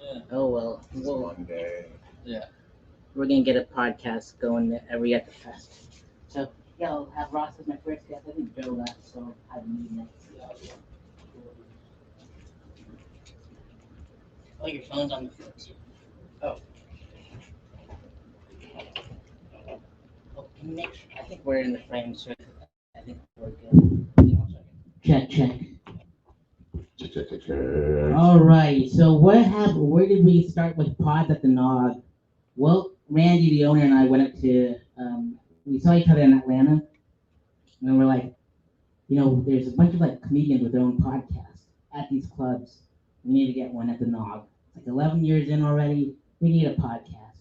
Yeah. Oh well. It's Well, one day. Yeah. we're gonna get a podcast going every at the fest. So yeah, I'll have Ross as my first guest. I think Joe left, so I'll have me next. Yeah. Oh, your phone's on the floor too. Oh. Oh, can you make sure? I think we're in the frame, so I think we're good. Check, check. Check. All right. So what happened? Where did we start with Pods at the Nog? Well, Randy, the owner, and I went up to. We saw each other in Atlanta, and we're like, there's a bunch of like comedians with their own podcasts at these clubs. We need to get one at the Nog. It's like 11 years in already. We need a podcast.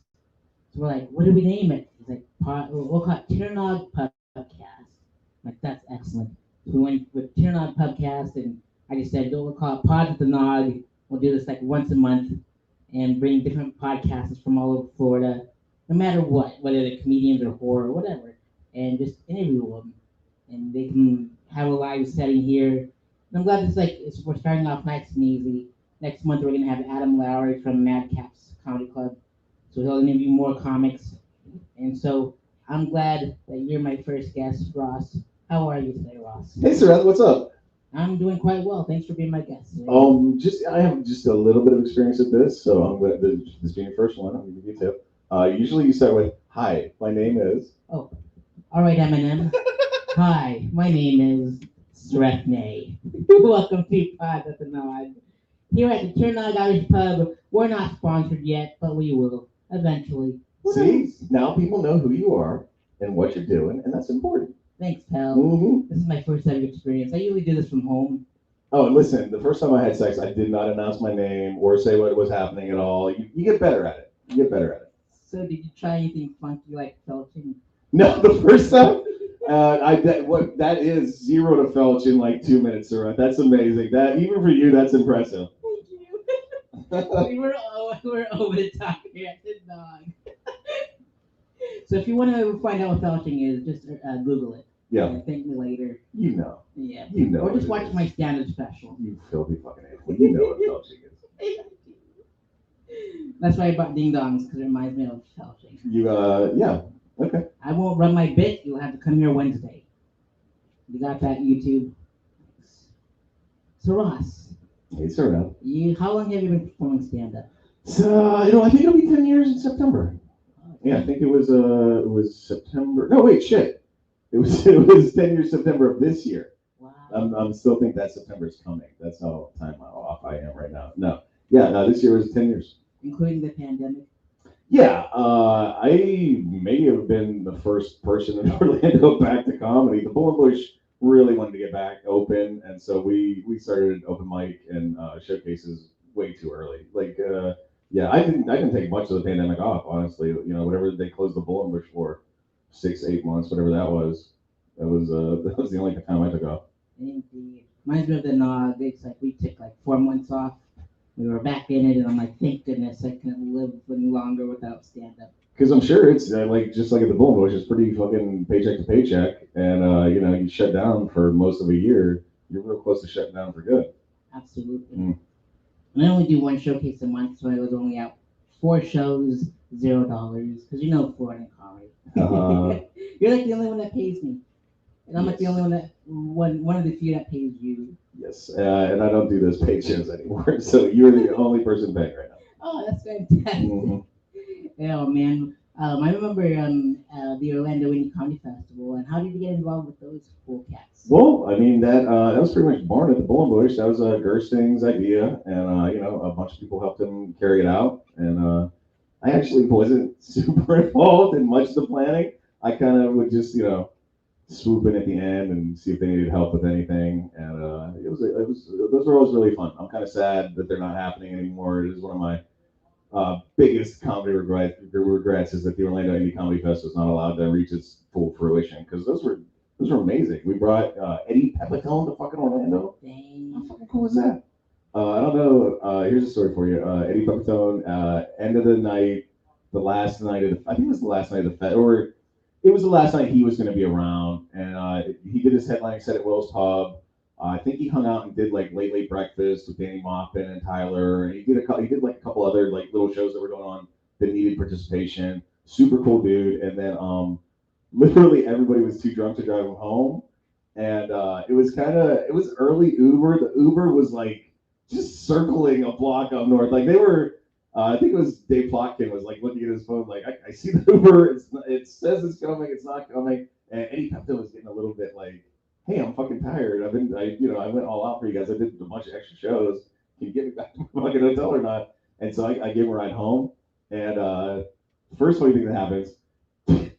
So we're like, what do we name it? He's like, we'll call it Nog Pubcast. I'm like, that's excellent. So we went with Nog Pubcast, and I just said, we'll call it Pods at the Nog. We'll do this like once a month and bring different podcasters from all over Florida, no matter what, whether they're comedians or horror or whatever, and just interview them. And they can have a live setting here. And I'm glad we're starting off nice and easy. Next month we're gonna have Adam Lowry from Madcaps Comedy Club, so he'll interview more comics. And so I'm glad that you're my first guest, Ross. How are you today, Ross? Hey, Sarath, what's up? I'm doing quite well. Thanks for being my guest. I have just a little bit of experience at this, so I'm glad this being your first one. I'm gonna give you a tip. Usually you start with, "Hi, my name is." Oh, all right, Eminem. Hi, my name is Srethne. Welcome to Pod at the Nod. Here at the Turnog Irish Pub, we're not sponsored yet, but we will eventually. Who See, knows? now people know who you are and what you're doing, and that's important. Thanks, pal. Mm-hmm. This is my first ever experience. I usually do this from home. Oh, and listen, the first time I had sex, I did not announce my name or say what was happening at all. You get better at it. You get better at it. So, did you try anything funky like felching? No, the first time, that is 0 to felch in like 2 minutes, sir. That's amazing. That even for you, that's impressive. Thank you. we're over the top here at the dog. So, if you want to find out what felching is, just Google it. Yeah, And thank me later. you know, Yeah. you know. Or just what it watch is. my stand-up special. You filthy fucking animal. You know what felching is. That's why I bought ding dongs because it reminds me of felching. Yeah, okay. I won't run my bit. You'll have to come here Wednesday. You got that, YouTube? So Ross, Hey, sir. how long have you been performing stand-up? So, I think it'll be 10 years in September. Yeah, I think it was September. No, wait, shit. It was 10 years September of this year. Wow. I'm still think that September is coming. That's how time off I am right now. No, yeah, no, this year was 10 years. Including the pandemic. Yeah, I may have been the first person in Orlando back to comedy. The Bull and Bush really wanted to get back open, and so we started open mic and showcases way too early. Yeah, I didn't take much of the pandemic off, honestly. Whatever they closed the Bull and Bush for, 6 8 months, whatever that was. That was the only time I took off. Indeed. Reminds me of the Nog. It's like we took like 4 months off. We were back in it, and I'm like, thank goodness I couldn't live any longer without stand-up. Because I'm sure it's just like at the Bull and Bush, it's pretty fucking paycheck to paycheck, and you shut down for most of a year. You're real close to shutting down for good. Absolutely. Mm. And I only do one showcase a month, so I was only out 4 shows, $0. Because Florida comedy. You're like the only one that pays me. And I'm like the Yes. only one of the few that pays you. Yes, and I don't do those paid shows anymore, so you're the only person paying right now. Oh, that's fantastic. Mhm. Oh, man. I remember the Orlando Indie Comedy Festival. And how did you get involved with those cool cats? Well, I mean that was pretty much born at the Bull and Bush. That was Gersting's idea, and a bunch of people helped him carry it out. And I actually wasn't super involved in much of the planning. I kind of would just swoop in at the end and see if they needed help with anything. And those were always really fun. I'm kind of sad that they're not happening anymore. It is one of my biggest comedy regrets is that the Orlando Indie Comedy Fest was not allowed to reach its full fruition because those were amazing. We brought Eddie Pepitone to fucking Orlando. Dang. How fucking cool was that? I don't know. Here's a story for you. Eddie Pepitone, end of the night, the last night of I think it was the last night of the fest, or it was the last night he was going to be around, and he did his headlining set at Will's Pub. I think he hung out and did like Late Breakfast with Danny Maupin and Tyler. And he did like a couple other like little shows that were going on that needed participation. Super cool dude. And then literally everybody was too drunk to drive him home. And it was early Uber. The Uber was like just circling a block up north. Like they were, I think it was Dave Plotkin was like looking at his phone, like I see the Uber. It says it's coming. It's not coming. And Eddie Pepto was getting a little bit like, hey, I'm fucking tired. I went all out for you guys. I did a bunch of extra shows. Can you get me back to my fucking hotel or not? And so I gave him a ride home. And first funny thing that happens,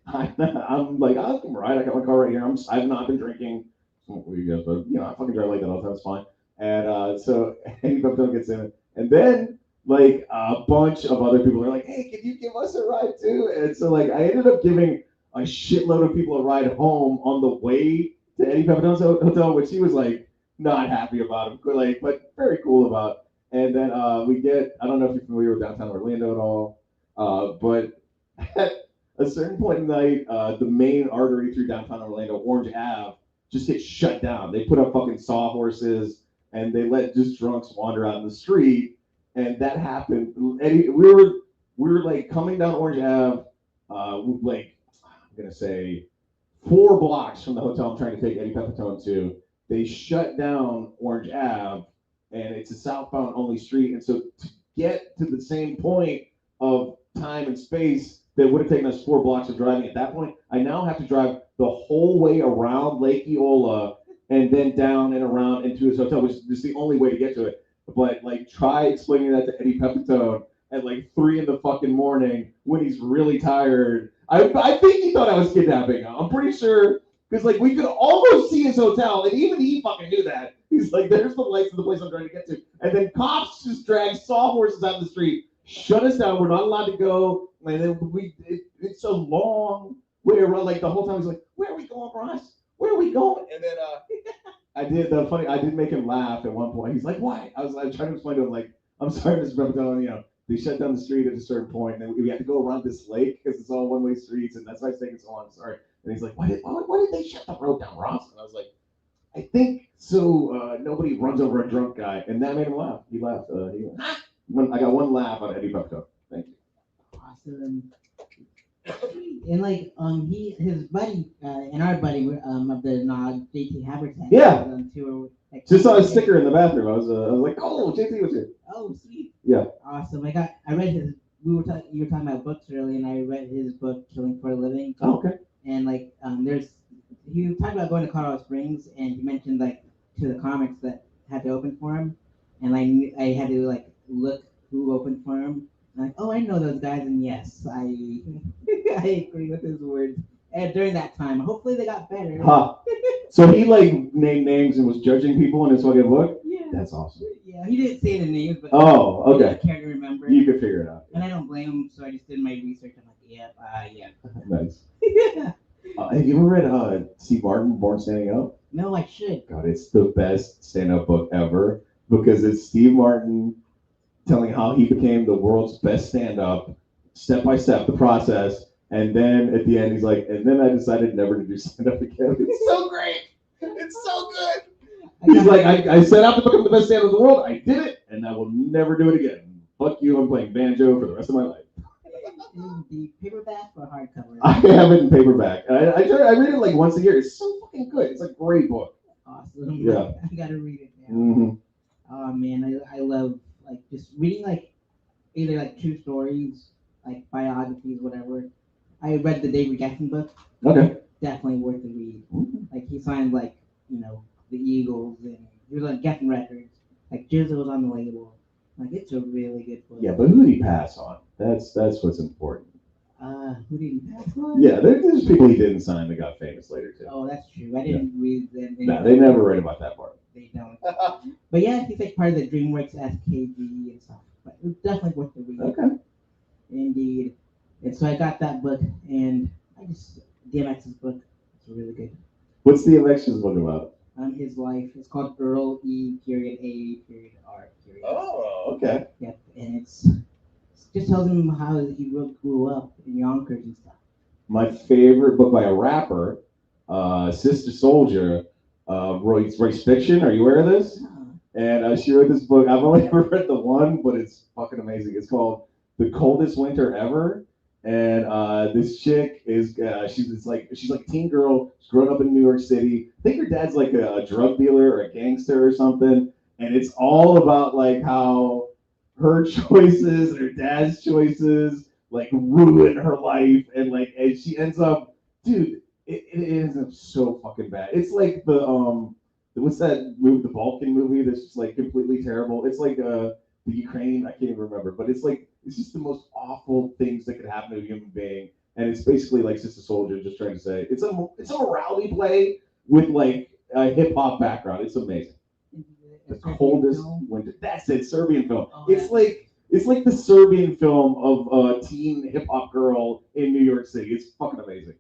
I'm like, I'll give him a ride. I got my car right here. I've not been drinking. You guys, but I fucking drive like that all the time. It's fine. And so Eddie Pepto gets in, and then like a bunch of other people are like, hey, can you give us a ride too? And so like I ended up giving a shitload of people a ride home on the way to Eddie Pepitone's hotel, which he was like not happy about, but very cool about. And then we get, I don't know if you're familiar with downtown Orlando at all, but at a certain point in the night, the main artery through downtown Orlando, Orange Ave, just gets shut down. They put up fucking sawhorses and they let just drunks wander out in the street. And that happened. Eddie, we were like coming down Orange Ave, like I'm gonna say 4 blocks from the hotel I'm trying to take Eddie Pepitone to. They shut down Orange Ave, and it's a southbound only street. And so to get to the same point of time and space that would have taken us 4 blocks of driving at that point, I now have to drive the whole way around Lake Eola and then down and around into his hotel, which is just the only way to get to it. But like, try explaining that to Eddie Pepitone at like 3 in the fucking morning when he's really tired. I think he thought I was kidnapping him. I'm pretty sure, because like we could almost see his hotel, and even he fucking knew that. He's like, there's the lights of the place I'm trying to get to. And then cops just drag sawhorses out in the street, shut us down. We're not allowed to go. And then it's a long way around. Like the whole time he's like, where are we going, Ross? Where are we going? And then I did make him laugh at one point. He's like, why? I was trying to explain to him, like, I'm sorry, Mr. Pepitone, they shut down the street at a certain point, and then we had to go around this lake because it's all one-way streets, and that's why it's taking so long. Sorry. And he's like, why did they shut the road down, Ross? And I was like, I think so nobody runs over a drunk guy. And that made him laugh. He laughed. I got one laugh on Eddie Pepitone. Thank you. Awesome. And like his buddy and our buddy of the nOg, JT Haberton, yeah, was on tour. Like, just saw a sticker in the bathroom. I was like, oh, JT was here. Oh, sweet. Yeah. Awesome. I read his. You were talking about books earlier, and I read his book, Killing for a Living. Oh, okay. And like he talked about going to Colorado Springs, and he mentioned like to the comics that had to open for him, and I had to like look who opened for him. Like, oh, I know those guys, and yes, I agree with his words. And during that time, hopefully they got better. Huh. So he like named names and was judging people in his fucking book? Yeah. That's awesome. Yeah, he didn't say the names, but oh, okay. I can't remember. You could figure it out. And I don't blame him, so I just did my research. I'm like, yeah. Nice. Yeah. Have you ever read Steve Martin, Born Standing Up? No, I should. God, it's the best stand-up book ever because it's Steve Martin telling how he became the world's best stand-up, step by step, the process, and then at the end he's like, and then I decided never to do stand-up again. It's so great. It's so good. He's like, I set out to become the best stand-up in the world. I did it, and I will never do it again. Fuck you, I'm playing banjo for the rest of my life. The paperback or hardcover? I have it in paperback. I read it like once a year. It's so fucking good. It's a great book. Awesome. Yeah. I gotta read it now. Mm-hmm. Oh man, I love like just reading like either like true stories, like biographies, whatever. I read the David Geffen book. Okay. Definitely worth the read. Mm-hmm. Like he signed like the Eagles and he was on Geffen Records. Like Jizza was on the label. Like it's a really good book. Yeah, but who did he pass on? That's what's important. Who did he pass on? Yeah, there's people he didn't sign that got famous later too. Oh, that's true. I didn't read them. No, they never write about that part. They don't. But yeah, he's like part of the DreamWorks SKG and stuff. But it's definitely worth the read. Okay. Indeed. And so I got that book, and DMX's book. It's really good. What's DMX's book about? His life. It's called Earl E.A.R. Oh, okay. Yep, and it just tells him how he grew up in Yonkers and stuff. My favorite book by a rapper, Sister Soldier, writes fiction. Are you aware of this? And she wrote this book. I've only ever read the one, but it's fucking amazing. It's called The Coldest Winter Ever. And this chick is she's like a teen girl. She's grown up in New York City. I think her dad's like a drug dealer or a gangster or something. And it's all about like how her choices and her dad's choices like ruin her life, and she ends up, dude. It ends up so fucking bad. It's like the what's that movie, the Balkan movie that's just like completely terrible. It's like the Ukraine, I can't even remember, but it's just the most awful things that could happen to a human being. And it's basically like Sister Soldier just trying to say it's a morality play with like a hip hop background. It's amazing. The Coldest Winter. That's it, Serbian film. Oh, it's like the Serbian film of a teen hip hop girl in New York City. It's fucking amazing.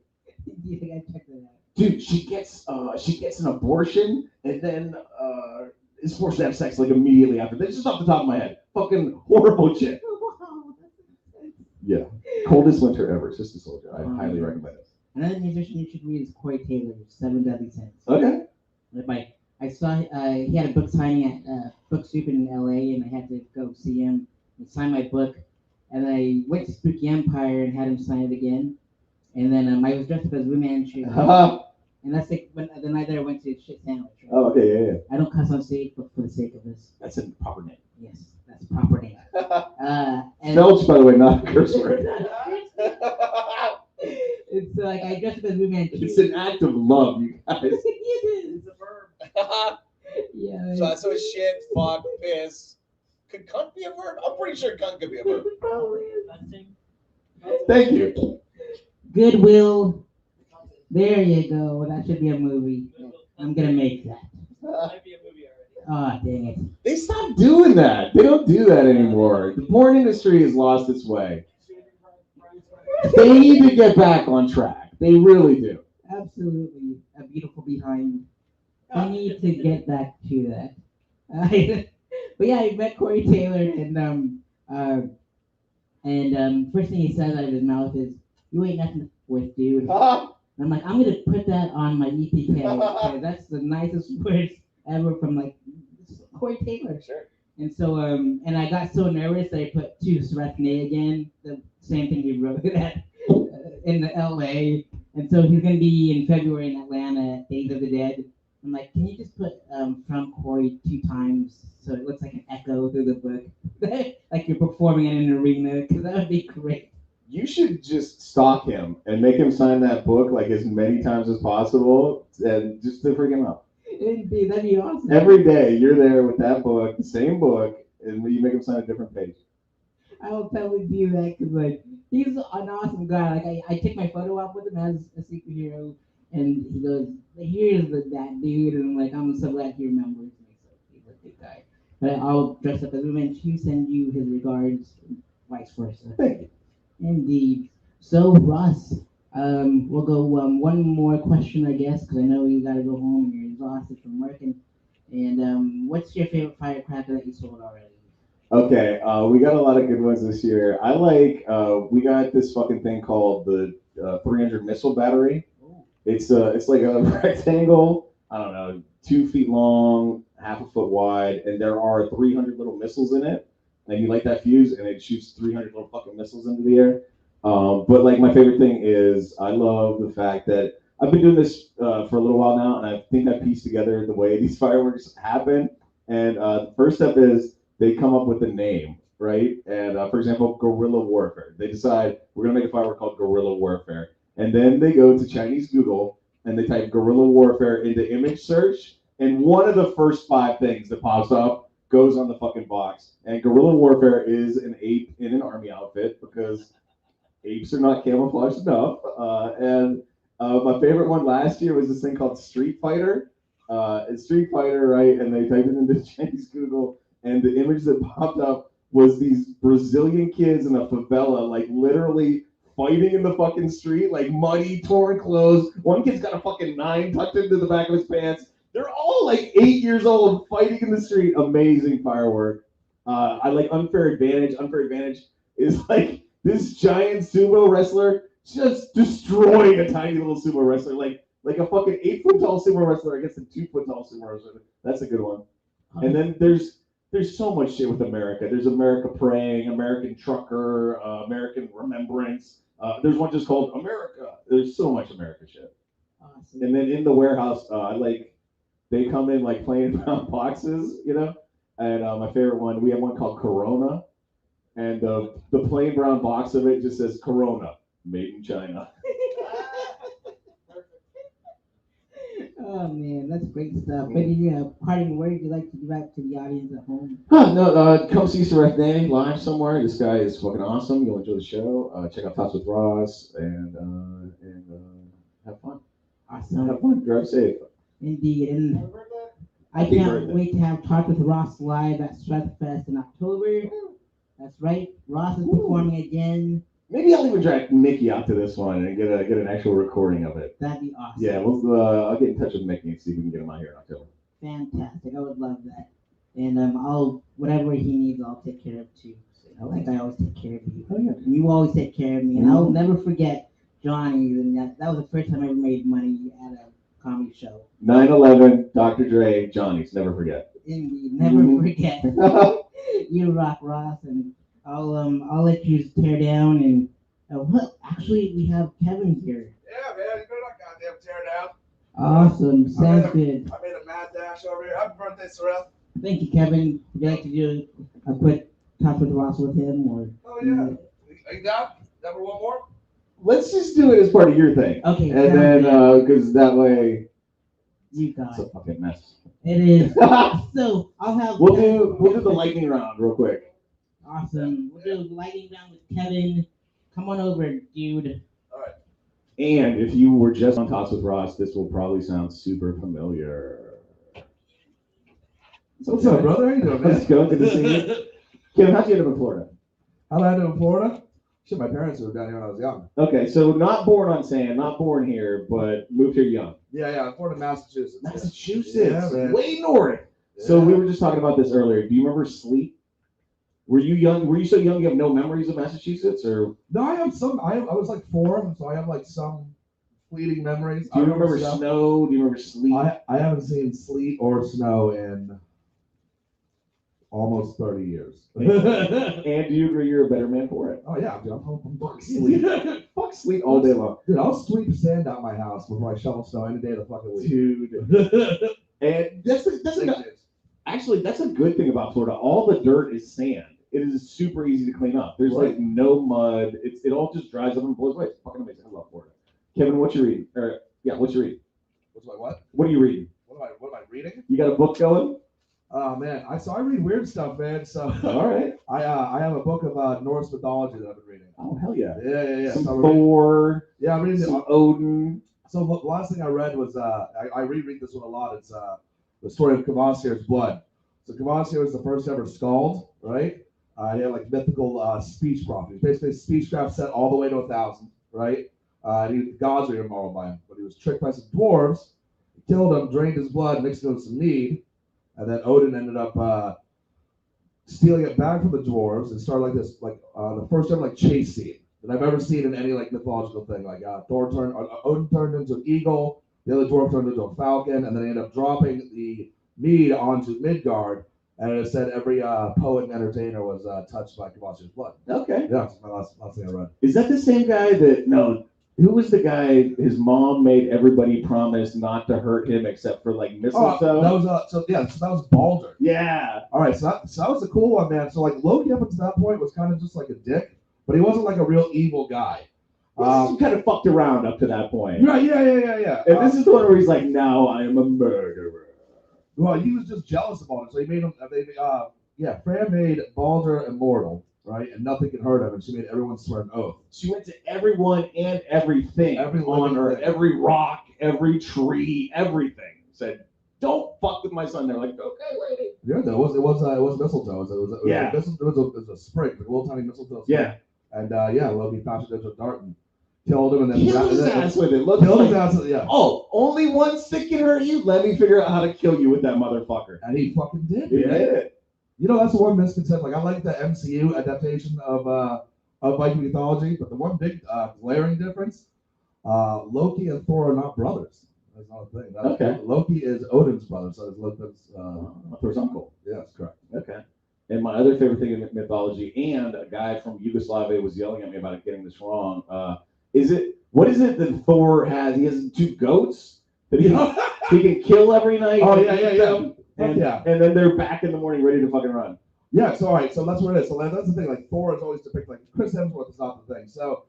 Do you think I checked that out? Dude, she gets an abortion and then is forced to have sex like immediately after. That's just off the top of my head. Fucking horrible shit. Yeah. Coldest Winter Ever. Sister Soldier. I highly recommend it. Another musician you should read is Corey Taylor's Seven Deadly Sins. Okay. I saw he had a book signing at Book Soup in LA, and I had to go see him and sign my book. And I went to Spooky Empire and had him sign it again. And then I was dressed up as Wu Manchu. And that's like the night that I went to Shit Sandwich. Right? Oh, okay, yeah. I don't cuss on stage, but for the sake of this. That's a proper name. Yes, that's proper name. Belch, by the way, not a curse word. It's like I dressed up as Wu Manchu. It's an act of love, you guys. It is. It's a verb. Yeah. So shit, fuck, piss. Could cunt be a verb? I'm pretty sure cunt could be a verb. Probably is. Thank you. Goodwill. There you go. That should be a movie. I'm gonna make that. Might be a movie Oh, already. dang it. They stopped doing that. They don't do that anymore. The porn industry has lost its way. They need to get back on track. They really do. Absolutely. A beautiful behind. I need to get back to that. But yeah, I met Corey Taylor, and first thing he says out of his mouth is, "You ain't nothing worth, dude." And I'm like, I'm gonna put that on my EPK because that's the nicest words ever from like Corey Taylor. Sure. And so and I got so nervous that I put to Srethne again, the same thing he wrote at in the LA. And so he's gonna be in February in Atlanta at Days of the Dead. I'm like, can you just put from Corey 2 times so it looks like an echo through the book, like you're performing in an arena? Because that would be great. You should just stalk him and make him sign that book like as many times as possible, and just to freak him out. That'd be awesome. Every day you're there with that book, the same book, and you make him sign a different page. I will totally do that because like he's an awesome guy. Like I take my photo op with him as a superhero, and he goes, "Here's that dude," and I'm like, I'm so glad he remembers me. So he's a good guy. But I'll dress up as a woman to send you his regards, and vice versa. Thank you. Indeed. So Ross, we'll go one more question, I guess, because I know you got to go home and you're exhausted from working. And what's your favorite firecracker that you sold already? Okay, we got a lot of good ones this year. I like, we got this fucking thing called the 300 missile battery. Oh. It's like a rectangle, I don't know, 2 feet long, half a foot wide, and there are 300 little missiles in it. And you light that fuse, and it shoots 300 little fucking missiles into the air. But like my favorite thing is, I love the fact that I've been doing this for a little while now, and I think I pieced together the way these fireworks happen. And the first step is they come up with a name, right? And for example, guerrilla warfare. They decide we're gonna make a firework called guerrilla warfare, and then they go to Chinese Google and they type guerrilla warfare into image search, and one of the first 5 things that pops up goes on the fucking box. And guerrilla warfare is an ape in an army outfit because apes are not camouflaged enough. And my favorite one last year was this thing called Street Fighter. It's Street Fighter, right? And they typed it into Chinese Google, and the image that popped up was these Brazilian kids in a favela, like literally fighting in the fucking street, like muddy, torn clothes. One kid's got a fucking 9 tucked into the back of his pants. They're all like 8 years old fighting in the street. Amazing firework. I like Unfair Advantage. Unfair Advantage is like this giant sumo wrestler just destroying a tiny little sumo wrestler. Like Like a fucking 8-foot tall sumo wrestler against a 2-foot tall sumo wrestler. That's a good one. And then there's so much shit with America. There's America Praying, American Trucker, American Remembrance. There's one just called America. There's so much America shit. Awesome. And then in the warehouse, they come in like plain brown boxes, you know. And my favorite one, we have one called Corona, and the plain brown box of it just says Corona, made in China. Oh man, that's great stuff. Any parting words you'd like to give out to the audience at home? Come see Serethne live somewhere. This guy is fucking awesome. You'll enjoy the show. Check out Tots with Ross and have fun. Awesome. Have fun. Drive safe. Indeed. And I can't wait to have Tots with Ross live at Fest in October. That's right. Ross is performing again. Maybe I'll even drag Mickey out to this one and get an actual recording of it. That'd be awesome. Yeah, I'll get in touch with Mickey and see if we can get him out here in October. Fantastic. I would love that. And I'll whatever he needs, I'll take care of too. Like I always take care of you. Oh yeah. And you always take care of me. And I'll never forget Johnny. And that was the first time I ever made money at a comedy show. 9/11, Dr. Dre, Johnny's. Never forget. Indeed, never forget. You rock, Ross, and I'll let you tear down. And actually, we have Kevin here. Yeah, man, you better not goddamn tear down. Awesome, sounds good. I made a mad dash over here. Happy birthday, Sorrel. Thank you, Kevin. Would you like to do a quick Talk with Ross with him, or? Oh yeah. Are you down? Number one more? Let's just do it as part of your thing. Okay. And then, because that way, you got it's a fucking mess. It is. So I'll have. We'll do the lightning round real quick. Awesome. We'll do lightning round with Kevin. Come on over, dude. All right. And if you were just on Tots with Ross, this will probably sound super familiar. What's up, brother? How you doing, man? Let's go. Good to see you. Kevin, how'd you end up in Florida? How did I do in Florida? Shit, my parents were down here when I was young. Okay, so not born on sand, not born here, but moved here young. Yeah, I'm born in Massachusetts. Massachusetts, Yeah, man. way north. Yeah. So we were just talking about this earlier. Do you remember Sleep? Were you young? Were you so young you have no memories of Massachusetts, or? No, I have some. I was like 4, so I have like some fleeting memories. Do you remember snow? Do you remember sleet? I haven't seen sleet or snow in almost 30 years. And do you agree you're a better man for it? Oh yeah, dude, I'm home. Fuck sleet. Fuck sleet all day long. Dude, I'll sweep sand out my house before I shovel snow any day of the fucking week. Dude. And that's a good thing about Florida. All the dirt is sand. It is super easy to clean up. There's like no mud. It all just dries up and blows away. It's fucking amazing. I love Florida. Kevin, what you reading? What you reading? What's my what? What are you reading? What am I reading? You got a book going? Oh man, I read weird stuff, man. So All right. I have a book of Norse mythology that I've been reading. Oh hell yeah. Yeah. Some So Thor. I'm reading Some Odin. So the last thing I read was I reread this one a lot. It's the story of Kvasir's blood. So Kvasir was the first ever skald, right? He had like mythical speech properties. Basically, speechcraft set all the way to 1,000, right? The gods were immoral by him, but he was tricked by some dwarves. He killed him, drained his blood, mixed it with some mead, and then Odin ended up stealing it back from the dwarves and started like this, the first ever like chase scene that I've ever seen in any like mythological thing. Like Odin turned into an eagle, the other dwarf turned into a falcon, and then they ended up dropping the mead onto Midgard. And it said every poet and entertainer was touched by Kvasir's blood. Okay. Yeah, that's my last thing I read. Is that the same guy who was the guy his mom made everybody promise not to hurt him except for like mistletoe? That was Baldur. Yeah. All right, so that was a cool one, man. So like Loki up until that point was kind of just like a dick, but he wasn't like a real evil guy. He kind of fucked around up to that point. Right, yeah. And this is the one where he's like, now I am a murderer. Well, he was just jealous about it, so he made him. Freya made Baldur immortal, right, and nothing can hurt him, and she made everyone swear an oath. She went to everyone and everything on Earth, every rock, every tree, everything. Said, "Don't fuck with my son." They're like, "Okay, lady." Yeah, it was mistletoe. It was a sprig, like a little tiny mistletoe. Sprig. Yeah. And Loki fashioned into a dart and killed him, and then Killed his ass with it. Killed his ass with it. Yeah. Oh, only one stick can hurt you. Let me figure out how to kill you with that motherfucker. And he fucking did. He did it. You know, that's the one misconception. Like, I like the MCU adaptation of Viking mythology, but the one big glaring difference, Loki and Thor are not brothers. That's not a thing. Okay. Loki is Odin's brother, so it's Loki's Thor's uncle. yes, correct. Okay. And my other favorite thing in mythology, and a guy from Yugoslavia was yelling at me about getting this wrong. What is it that Thor has? He has 2 goats that he can kill every night. Oh, and yeah. eat them, and Yeah. and then they're back in the morning ready to fucking run. Yeah, so all right, so that's what it is. So that's the thing. Like Thor is always depicted like Chris Hemsworth is not the thing. So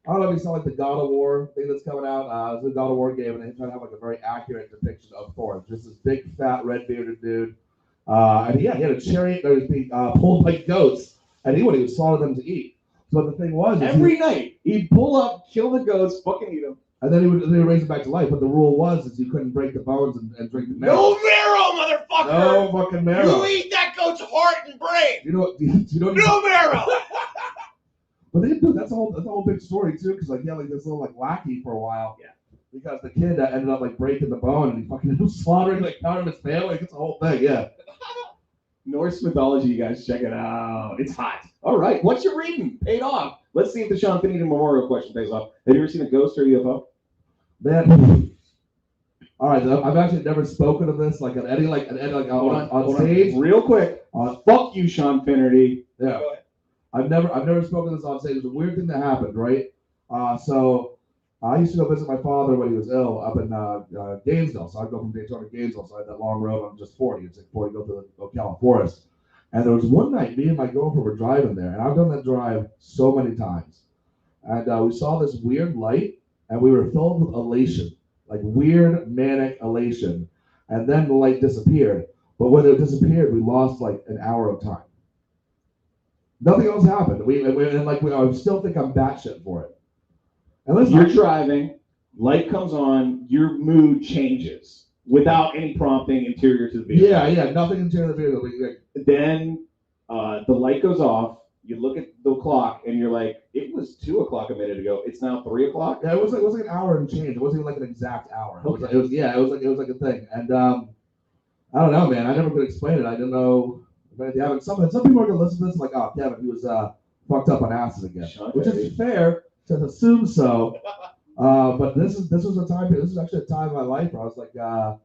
I don't know if you saw like the God of War thing that's coming out. It's the God of War game, and they try to have like a very accurate depiction of Thor. Just this big, fat, red bearded dude. And yeah, he had a chariot that was being pulled by goats, and he would slaughter them to eat. So the thing was, Every night he'd pull up, kill the goats, fucking eat them, and then he would raise them back to life. But the rule was is you couldn't break the bones and drink the marrow. No marrow, motherfucker! No fucking marrow. You eat that goat's heart and brain! You know what? You know. No marrow! But they do. That's a whole big story too, because like he had like this little like lackey for a while. Yeah. Because the kid ended up like breaking the bone and he fucking ended up slaughtering like part of his family. It's a whole thing. Yeah. Norse mythology, you guys, check it out. It's hot. All right, what you reading? Paid off. Let's see if the Sean Finney Memorial question pays off. Have you ever seen a ghost or UFO? Man. All right, I've actually never spoken of this like on Hold stage. Real quick. Fuck you, Sean Finnerty. Yeah. I've never spoken of this on stage. It was a weird thing that happened, right? So I used to go visit my father when he was ill up in Gainesville. So I'd go from Daytona to Gainesville. So I had that long road on just 40. It's like 40 go through the Ocala Forest. And there was one night, me and my girlfriend were driving there. And I've done that drive so many times. And we saw this weird light. And we were filled with elation. Like weird, manic elation. And then the light disappeared. But when it disappeared, we lost like an hour of time. Nothing else happened. I still think I'm batshit for it. Unless you're driving, light comes on, your mood changes without any prompting interior to the vehicle. Yeah, nothing interior to the vehicle. Then the light goes off. You look at the clock and you're like, it was 2 o'clock a minute ago. It's now 3 o'clock. Yeah, it was like an hour and change. It wasn't even like an exact hour. It was like a thing. And I don't know, man. I never could explain it. I didn't know. Some people are gonna listen to this like, oh, Kevin, he was fucked up on acid again, which is fair to assume so. But this was a time. This is actually a time in my life where I was like, I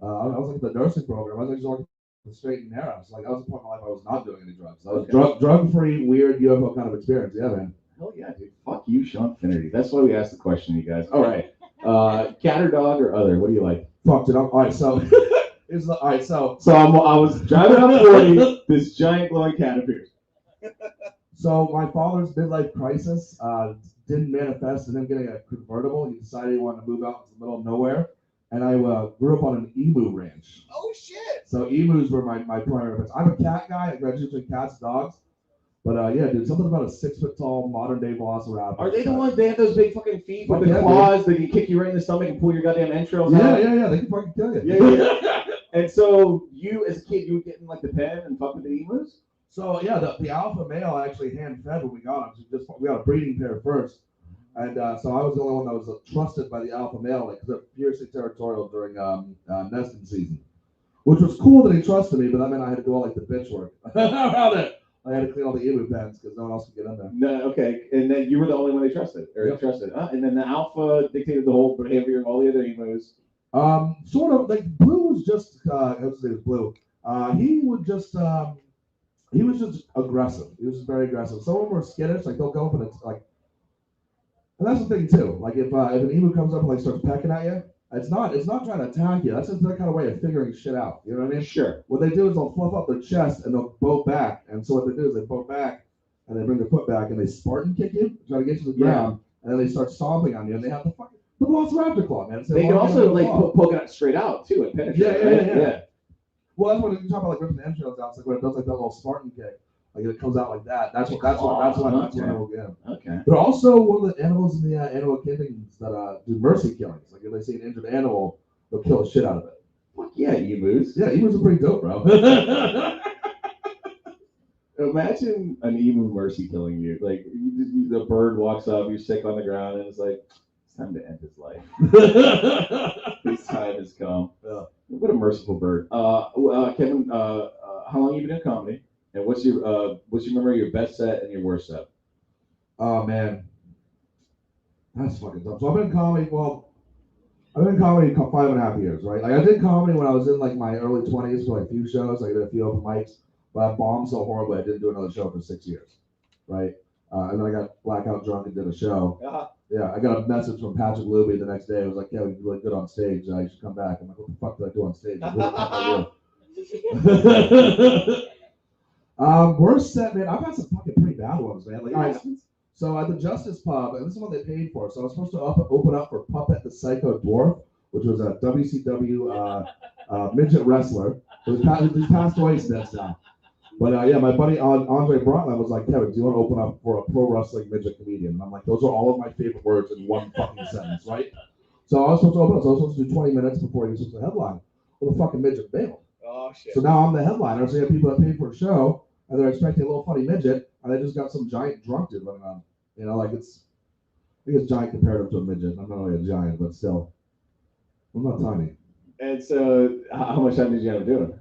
was like the nursing program. I was actually working the straight and narrow. So like, I was a point in my life I was not doing any drugs. I was drug-free, weird UFO kind of experience. Yeah, man. Hell yeah, dude. Fuck you, Sean Finnerty. That's why we asked the question, you guys. All right, cat or dog or other? What do you like? Fucked it up. All right, so. So I was driving up 40. This giant glowing cat appears. So my father's midlife crisis didn't manifest in him getting a convertible. He decided he wanted to move out into the middle of nowhere, and I grew up on an emu ranch. Oh shit! So emus were my primary pets. I'm a cat guy. I graduated between cats and dogs. But yeah, dude, something about a 6-foot tall modern day velociraptor. Are they the ones? They have those big fucking feet with the claws that can kick you right in the stomach and pull your goddamn entrails out. Yeah. They can fucking kill you. Yeah. And so you, as a kid, you would get in like the pen and fuck with the emus? So yeah, the alpha male I actually hand fed when we got him. So we got a breeding pair first, and so I was the only one that was trusted by the alpha male, like because they're fiercely territorial during nesting season, which was cool that he trusted me, but that meant I had to do all like the bitch work around it. I had to clean all the emu pens because no one else could get in there. No, okay, and then you were the only one they trusted, trusted. And then the alpha dictated the whole behavior of all the other emus. Sort of like Blue was just his name was Blue. He was just aggressive. He was just very aggressive. Some of them were skittish, like they'll go up and it's like, and that's the thing too. Like if an emu comes up and like starts pecking at you, it's not trying to attack you. That's just their kind of way of figuring shit out. You know what I mean? Sure. What they do is they'll fluff up their chest and they'll bow back. And so what they do is they bow back and they bring their foot back and they Spartan kick you, try to get you to the ground, and then they start stomping on you and they have the velociraptor claw, man. So they can also like poke it straight out too and penetrate. Yeah. Well, that's when you talk about like ripping the entrails out. It's like when it does like that little Spartan kick, like it comes out like that. That's what animal get. Okay. They're also one of the animals in the animal kingdoms that do mercy killings. Like if they see an injured animal, they'll kill the shit out of it. Fuck yeah, emus. Yeah, emus are pretty dope, bro. Imagine an emu mercy killing you. Like the bird walks up, you're sick on the ground, and it's like, it's time to end his life. His time has come. Yeah. What a merciful bird. Kevin, how long have you been in comedy? And what's your memory of your best set and your worst set? Oh man, that's fucking tough. So I've been in comedy. Well, I've been in comedy 5.5 years, right? Like I did comedy when I was in like my early 20s for like a few shows. I did a few open mics, but I bombed so horribly I didn't do another show for 6 years, right? And then I got blackout drunk and did a show. Yeah, I got a message from Patrick Luby the next day. It was like, yeah, we did really good on stage. You should come back. I'm like, what the fuck did I do on stage? Worst set, man. I've had some fucking pretty bad ones, man. Like, all right, so at the Justice Pub, and this is what they paid for. So I was supposed to open up for Puppet the Psycho Dwarf, which was a WCW midget wrestler who's passed away since now. But yeah, my buddy Andre Brotman was like, Kevin, do you want to open up for a pro wrestling midget comedian? And I'm like, those are all of my favorite words in one fucking sentence, right? So I was supposed to open up. So I was supposed to do 20 minutes before he was supposed to headline. Well, the fucking midget bailed. Oh, shit. So now I'm the headliner. So you have people that paid for a show, and they're expecting a little funny midget, and they just got some giant drunk dude running on. You know, like I think it's giant compared to a midget. I'm not really a giant, but still. I'm not tiny. And so, how much time did you have to do it?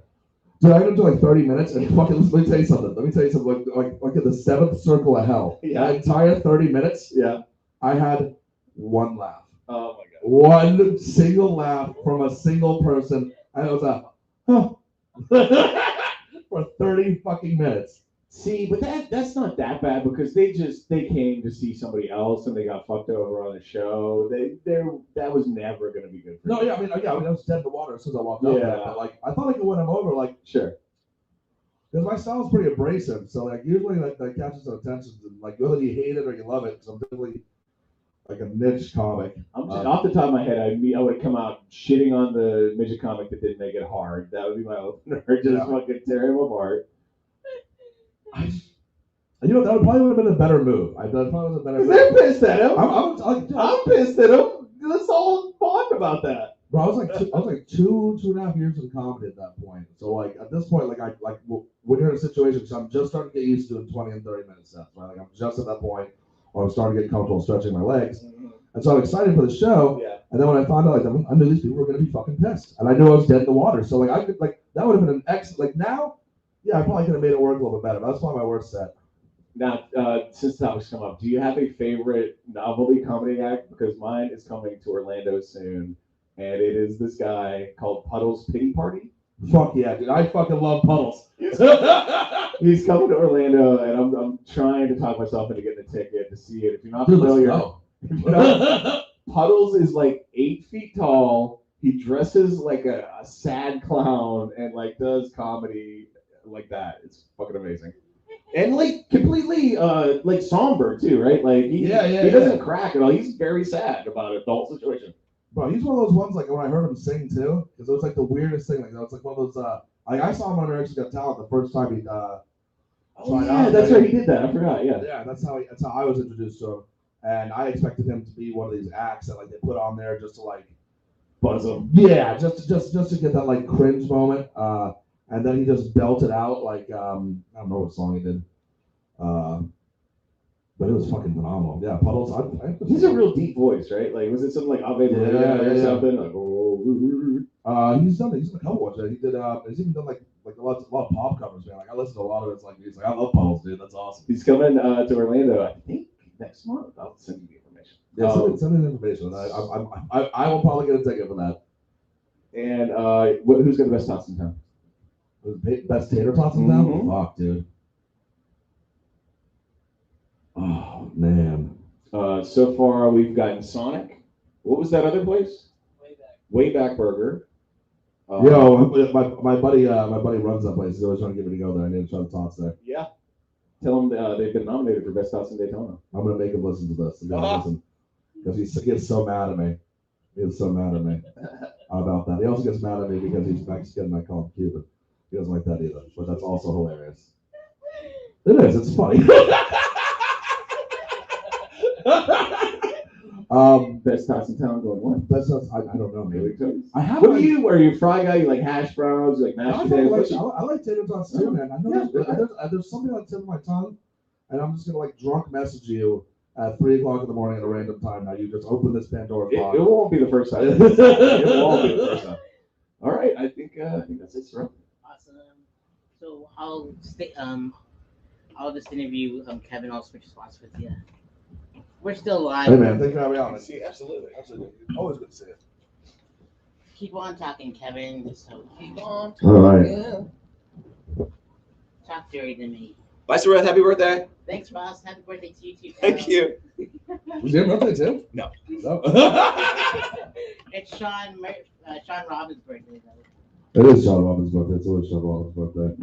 Dude, I got to do like 30 minutes, and fucking, let me tell you something. Like in the seventh circle of hell. Yeah. That entire 30 minutes, Yeah. I had one laugh. Oh my god. One single laugh from a single person, and it was for 30 fucking minutes. See, but that's not that bad because they came to see somebody else and they got fucked over on the show. That was never gonna be good for No, them. yeah, I mean, I was dead in the water as soon as I walked up there, but like, I thought I could win him over, like, Sure. because my style is pretty abrasive, so like usually like that catches some attention, and like whether you hate it or you love it, because I'm definitely like a niche comic. I'm just off the top of my head, I would come out shitting on the midget comic that didn't make it hard. That would be my opener. Just fucking tear him apart. You know, that probably would have been a better move. That probably was a better move. They're pissed at him. I'm pissed at him. Let's all talk about that. Bro, I was like two and a half years in comedy at that point. So like at this point, when you're in a situation, so I'm just starting to get used to doing 20 and 30 minute sets, right? Like I'm just at that point where I'm starting to get comfortable stretching my legs. Mm-hmm. And so I'm excited for the show. Yeah. And then when I found out, like I knew these people were gonna be fucking pissed, and I knew I was dead in the water. So like I could that would have been an now. Yeah, I probably could have made it work a little bit better. But that's probably my worst set. Now, since the topic's come up, do you have a favorite novelty comedy act? Because mine is coming to Orlando soon, and it is this guy called Puddles Pity Party. Fuck yeah, dude! I fucking love Puddles. He's coming to Orlando, and I'm trying to talk myself into getting a ticket to see it. If you're not familiar, Puddles is like 8 feet tall. He dresses like a sad clown and like does comedy like that. It's fucking amazing. And like completely like somber too, right? Like he doesn't crack at all. He's very sad about an adult situation. Bro, he's one of those ones like when I heard him sing too, because it was like the weirdest thing. Like it's like one of those like I saw him on America's Got Talent the first time he that's right, he did that. I forgot. Yeah, that's how I was introduced to him, and I expected him to be one of these acts that like they put on there just to like buzz him. Yeah, just to get that like cringe moment. And then he just belted out like I don't know what song he did, but it was fucking phenomenal. Yeah, Puddles. He's a real deep voice, right? Like was it something like Ave Maria or something? Like he's done a couple ones. He did. He's even done like a lot of pop covers, man. Like I listen to a lot of it. It's like he's like I love Puddles, dude. That's awesome. He's coming to Orlando, I think next month. I'll send you the information. Yeah, send me the information. I will probably get a ticket for that. And who's got the best tots in town? Best tater tots in town? Mm-hmm. Fuck, dude. Oh, man. So far, we've gotten Sonic. What was that other place? Wayback Burger. Yo, my buddy runs that place. He's always trying to get me to go there. I need to try the tots there. Yeah. Tell him they've been nominated for Best Tots in Daytona. I'm going to make him listen to this. Listen. Because he gets so mad at me. He gets so mad at me about that. He also gets mad at me because he's Mexican and I call him Cuban. He doesn't like that either, but that's also hilarious. It is. It's funny. Best tots in town going what? Best tots. I don't know. Maybe. I have. What are you? Are you a fry guy? You like hash browns? You like mashed potatoes? I like tater tots too, man. I know there's something like tip of my tongue, and I'm just gonna like drunk message you at 3 o'clock in the morning at a random time. Now you just open this Pandora's box. It won't be the first time. It won't be the first time. All right. I think that's it, sir. So I'll just interview Kevin. I'll switch spots with you. We're still live. Hey man, thank you for having me on. See, absolutely. Always good to see you. Keep on talking, Kevin. So Keep on. All right. Yeah. talk dirty to me. Bye, Sarat. Happy birthday. Thanks, Ross. Happy birthday to you too. Thank you. Was your birthday too? No. No. It's Sean Robbins' birthday though. It is Sean Robbins' birthday. It's always Sean Robbins' birthday.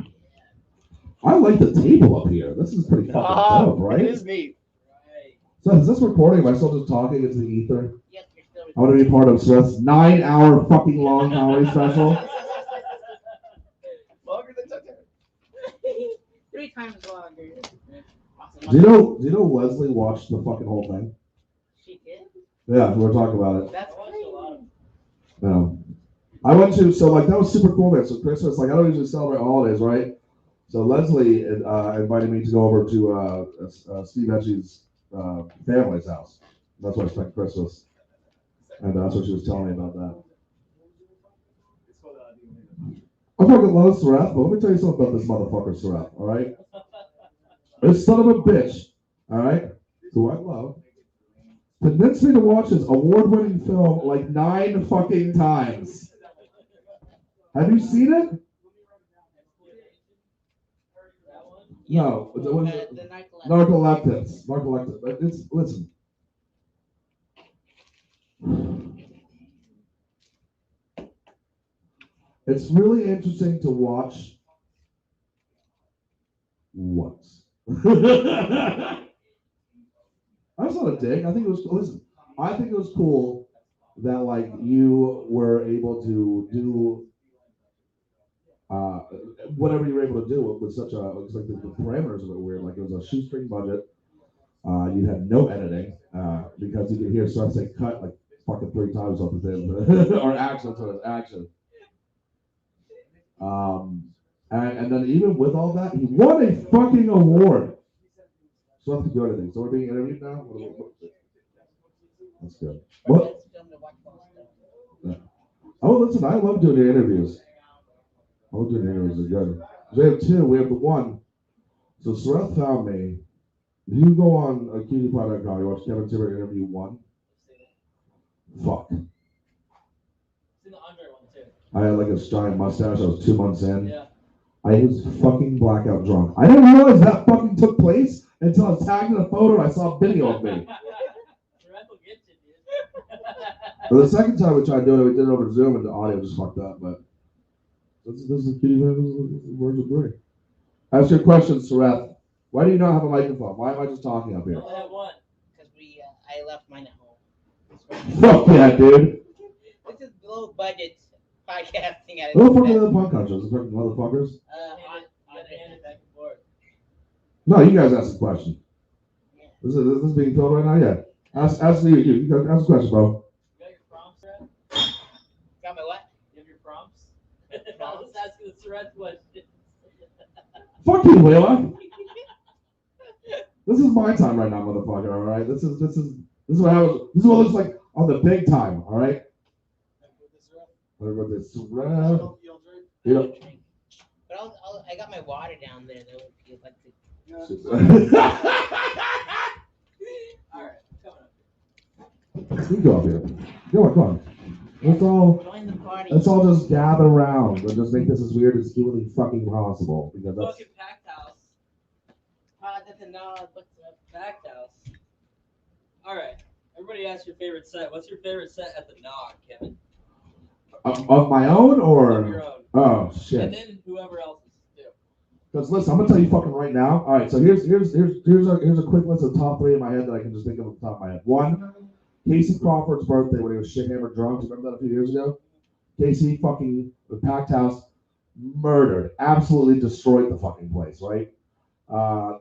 I like the table up here. This is pretty fucking dope, right? It is neat. Right. So is this recording? Am I still just talking into the ether? Yes, you're still. I want to be part of Seth's 9-hour fucking long comedy special. Longer than Titanic. 3 times longer. Awesome. Do you know Leslie watched the fucking whole thing? She did? Yeah, we were talking about it. That's great. Yeah. I went to, so like that was super cool, man. So Christmas, like I don't usually celebrate holidays, right? So Leslie invited me to go over to Steve Etchie's family's house. That's where I spent Christmas. And that's what she was telling me about that. I fucking love Sarath, but let me tell you something about this motherfucker, Sarath, all right? This son of a bitch, all right, who I love, convinced me to watch his award-winning film like 9 fucking times. Have you seen it? No. The Narcoleptics. Narcoleptics. It's, listen. It's really interesting to watch once. That's not a dig. I think it was, listen, I think it was cool that like you were able to do whatever you were able to do with such a, it was like the parameters of it were weird. Like it was a shoestring budget. You had no editing because you could hear Seth say cut like fucking 3 times off the thing, or action, so it's action. And then even with all that, he won a fucking award. Seth could do anything. So we're being interviewed now? That's good. What? Yeah. Oh, listen, I love doing the interviews. I love doing the interviews, are good. We have 2, we have the 1. So Seth found me. You go on cutie.com, you watch Kevin Timber interview 1. Fuck. I had like a giant mustache. I was 2 months in. Yeah. I was fucking blackout drunk. I didn't realize that fucking took place until I was tagged in a photo and I saw a video of me. But the second time we tried doing it, we did it over Zoom and the audio just fucked up. But this is Kitty words of glory. Ask your question, Sarath. Why do you not have a microphone? Why am I just talking up here? I have one. Because I left mine at home. Fuck yeah, dude. This is low budget podcasting at Little fucking other podcasters, fucking motherfuckers. Back and forth. No, you guys ask a question. This is being told right now, yeah. Ask you guys ask a question, bro. You got your prompts, Red? Got my what? You have your prompts? I'll just ask you the thread question. Fuck you, Willa. This is my time right now, motherfucker. All right. This is what happens. This is what it looks like on the big time. All right. What about this? You know. But I got my water down there though. If you'd like to. Alright, coming up. You go up here. Go on. Join the party. Let's all just gather around and just make this as weird as humanly fucking possible. Because that's Fucking packed house. That's a nod. What's up? Packed house. Alright. Everybody ask your favorite set. What's your favorite set at the Nog, Kevin? of my own or Of your own. oh And shit. then whoever else is too. Because listen, I'm gonna tell you fucking right now. All right, so here's a quick list of top 3 in my head that I can just think of off the top of my head. 1, Casey Crawford's birthday when he was shit hammered drunk. Do you remember that a few years ago? Casey fucking the packed house, murdered, absolutely destroyed the fucking place, right?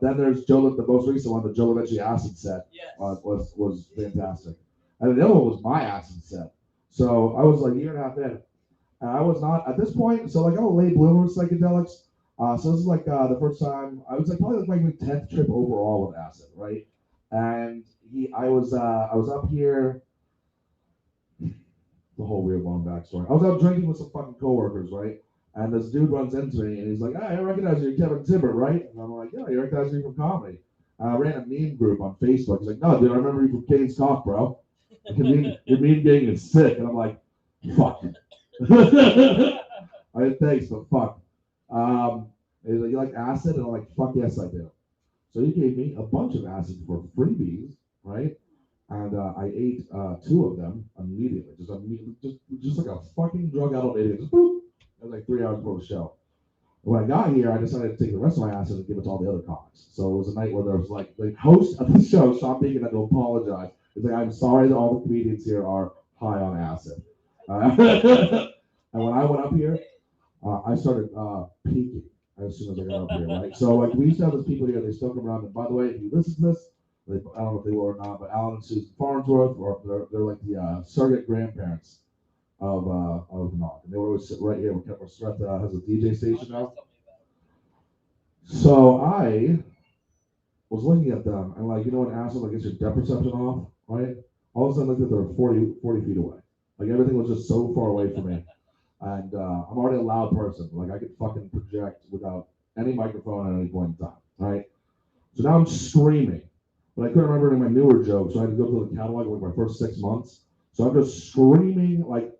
Then there's Joe, the most recent one, the Joe Lovetti acid set. Yes. Was fantastic. And the other one was my acid set. So I was like a year and a half in, and I was not at this point. So like I'm a late bloomer with psychedelics. So this is like the first time I was like probably like my 10th trip overall with acid, right? And I was up here. The whole weird long backstory. I was out drinking with some fucking coworkers, right? And this dude runs into me and he's like, "Hey, I recognize you, Kevin Timber, right?" And I'm like, "Yeah, you recognize me from comedy." And I ran a meme group on Facebook. He's like, "No, dude, I remember you from Kane's Talk, bro. Your meme gang is sick." And I'm like, "Fuck." I didn't thanks, but fuck. He's like, you like acid? And I'm like, fuck yes, I do. So he gave me a bunch of acid for freebies, right? And I ate 2 of them immediately, just like a fucking drug addict idiot. Just boop. It was like 3 hours before the show. When I got here, I decided to take the rest of my acid and give it to all the other comics. So it was a night where there was like the host of the show, Sean Beacon, had to apologize. He's like, I'm sorry that all the comedians here are high on acid. And when I went up here, I started peaking as soon as I got up here, right? So like we used to have those people here, they still come around. And by the way, if you listen to this, I don't know if they will or not, but Alan and Susan Farnsworth, or they're like the surrogate grandparents of Nog. And they were always sit right here. We're has a DJ station now. So I was looking at them, and like, you know, when acid like gets your depth perception off, right? All of a sudden, I looked at they were 40 feet away. Like everything was just so far away from me. And I'm already a loud person. Like I could fucking project without any microphone at any point in time, right? So now I'm screaming. But I couldn't remember any of my newer jokes, so I had to go through the catalog like my first 6 months. So I'm just screaming like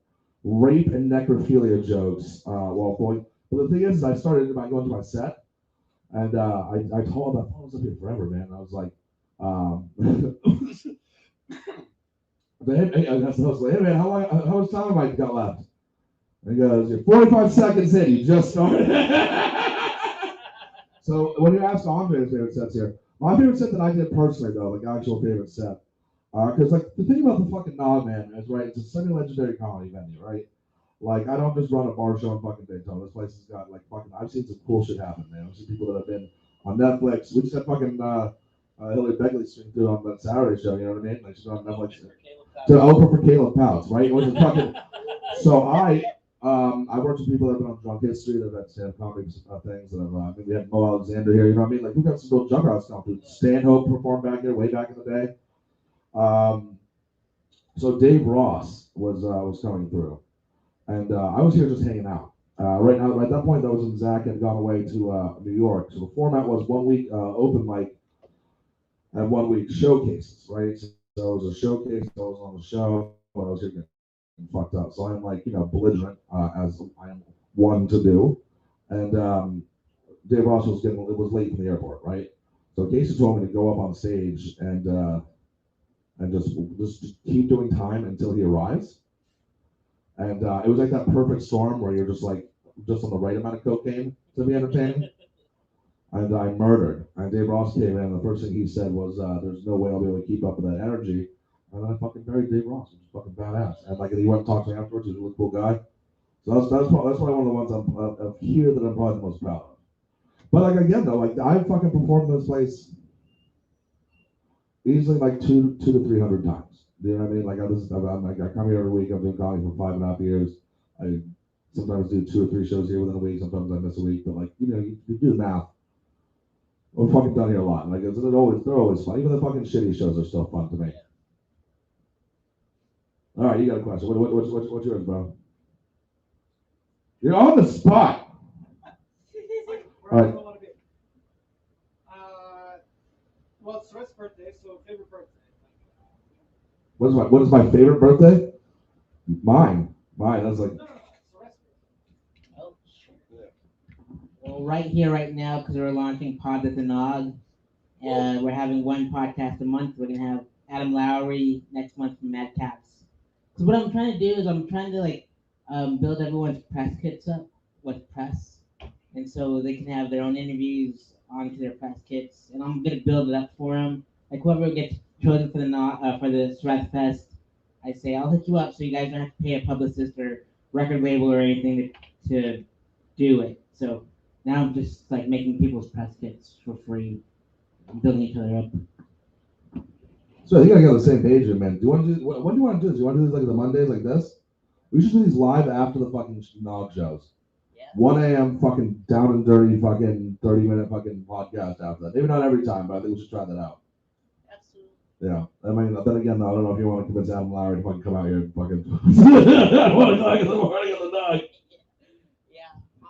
rape and necrophilia jokes while going. But the thing is, I started by going to my set, and I told him, I was up here forever, man. And I was like, that's the host. Like, hey man, how much time have I got left? And he goes, you're 45 seconds in, you just started. So when you ask Andre's favorite sets here, my favorite set that I did personally, though, like actual favorite set, because like the thing about the fucking Nog, man, is right, it's a semi-legendary comedy venue, right? Like I don't just run a bar show in fucking Daytona. This place has got like fucking. I've seen some cool shit happen, man. I've seen people that have been on Netflix. We just had fucking Hillary Begley stream through on that Saturday show. You know what I mean? Like she's on Netflix. To Oprah for Caleb Pouts, right? It was a fucking. So I worked with people that have been on Drunk History, that have had stand-up comedy things, that have, I mean, we had Mo Alexander here, you know what I mean? Like, we've got some real juggernauts come through. Stanhope performed back here way back in the day. So Dave Ross was coming through, and I was here just hanging out. Right now, at that point, that was when Zach had gone away to New York. So the format was 1 week open mic and 1 week showcases, right? So it was a showcase, I was on the show, but I was here getting fucked up. So I'm like, you know, belligerent as I am one to do. And Dave Ross was late from the airport, right? So Casey told me to go up on stage and just keep doing time until he arrives. And it was like that perfect storm where you're just on the right amount of cocaine to be entertaining. And I murdered. And Dave Ross came in, and the first thing he said was, "There's no way I'll be able to keep up with that energy." And then I fucking buried Dave Ross. He was fucking badass. And like, he went and talked to me afterwards. He was a really cool guy. So that's probably one of the ones of here that I'm probably the most proud of. But like again though, like I fucking performed in this place easily like 200 to 300 times. You know what I mean? Like I come here every week. I'm doing comedy for 5.5 years. I sometimes do 2 or 3 shows here within a week. Sometimes I miss a week. But like, you know, you do the math. We're fucking done here a lot. Like they're always fun. Even the fucking shitty shows are still fun to me. All right, you got a question. What's yours, bro? You're on the spot. All right. Well, it's Seth's birthday, so favorite birthday. What is my favorite birthday? Mine. That's like. No, Seth's birthday. Well, right here, right now, because we're launching Pod at the Nog, we're having 1 podcast a month. We're gonna have Adam Lowry next month from Mad Caps. Because what I'm trying to do is I'm trying to like build everyone's press kits up with press, and so they can have their own interviews onto their press kits, and I'm gonna build it up for them. Like whoever gets chosen for the Sweat Fest, I say I'll hook you up so you guys don't have to pay a publicist or record label or anything to do it. So now I'm just like making people's press kits for free. I'm building each other up. So you gotta get on the same page here, man. Do you want to do what do you want to do? Do you want to do this like the Mondays like this? We should do these live after the fucking Nog shows. Yeah. 1 a.m. fucking down and dirty fucking 30-minute fucking podcast after that. Maybe not every time, but I think we should try that out. Absolutely. Yeah. I mean, then again, I don't know if you want to convince Adam Lowry to fucking come out here and fucking 1 o'clock in the morning on the Nog. Yeah.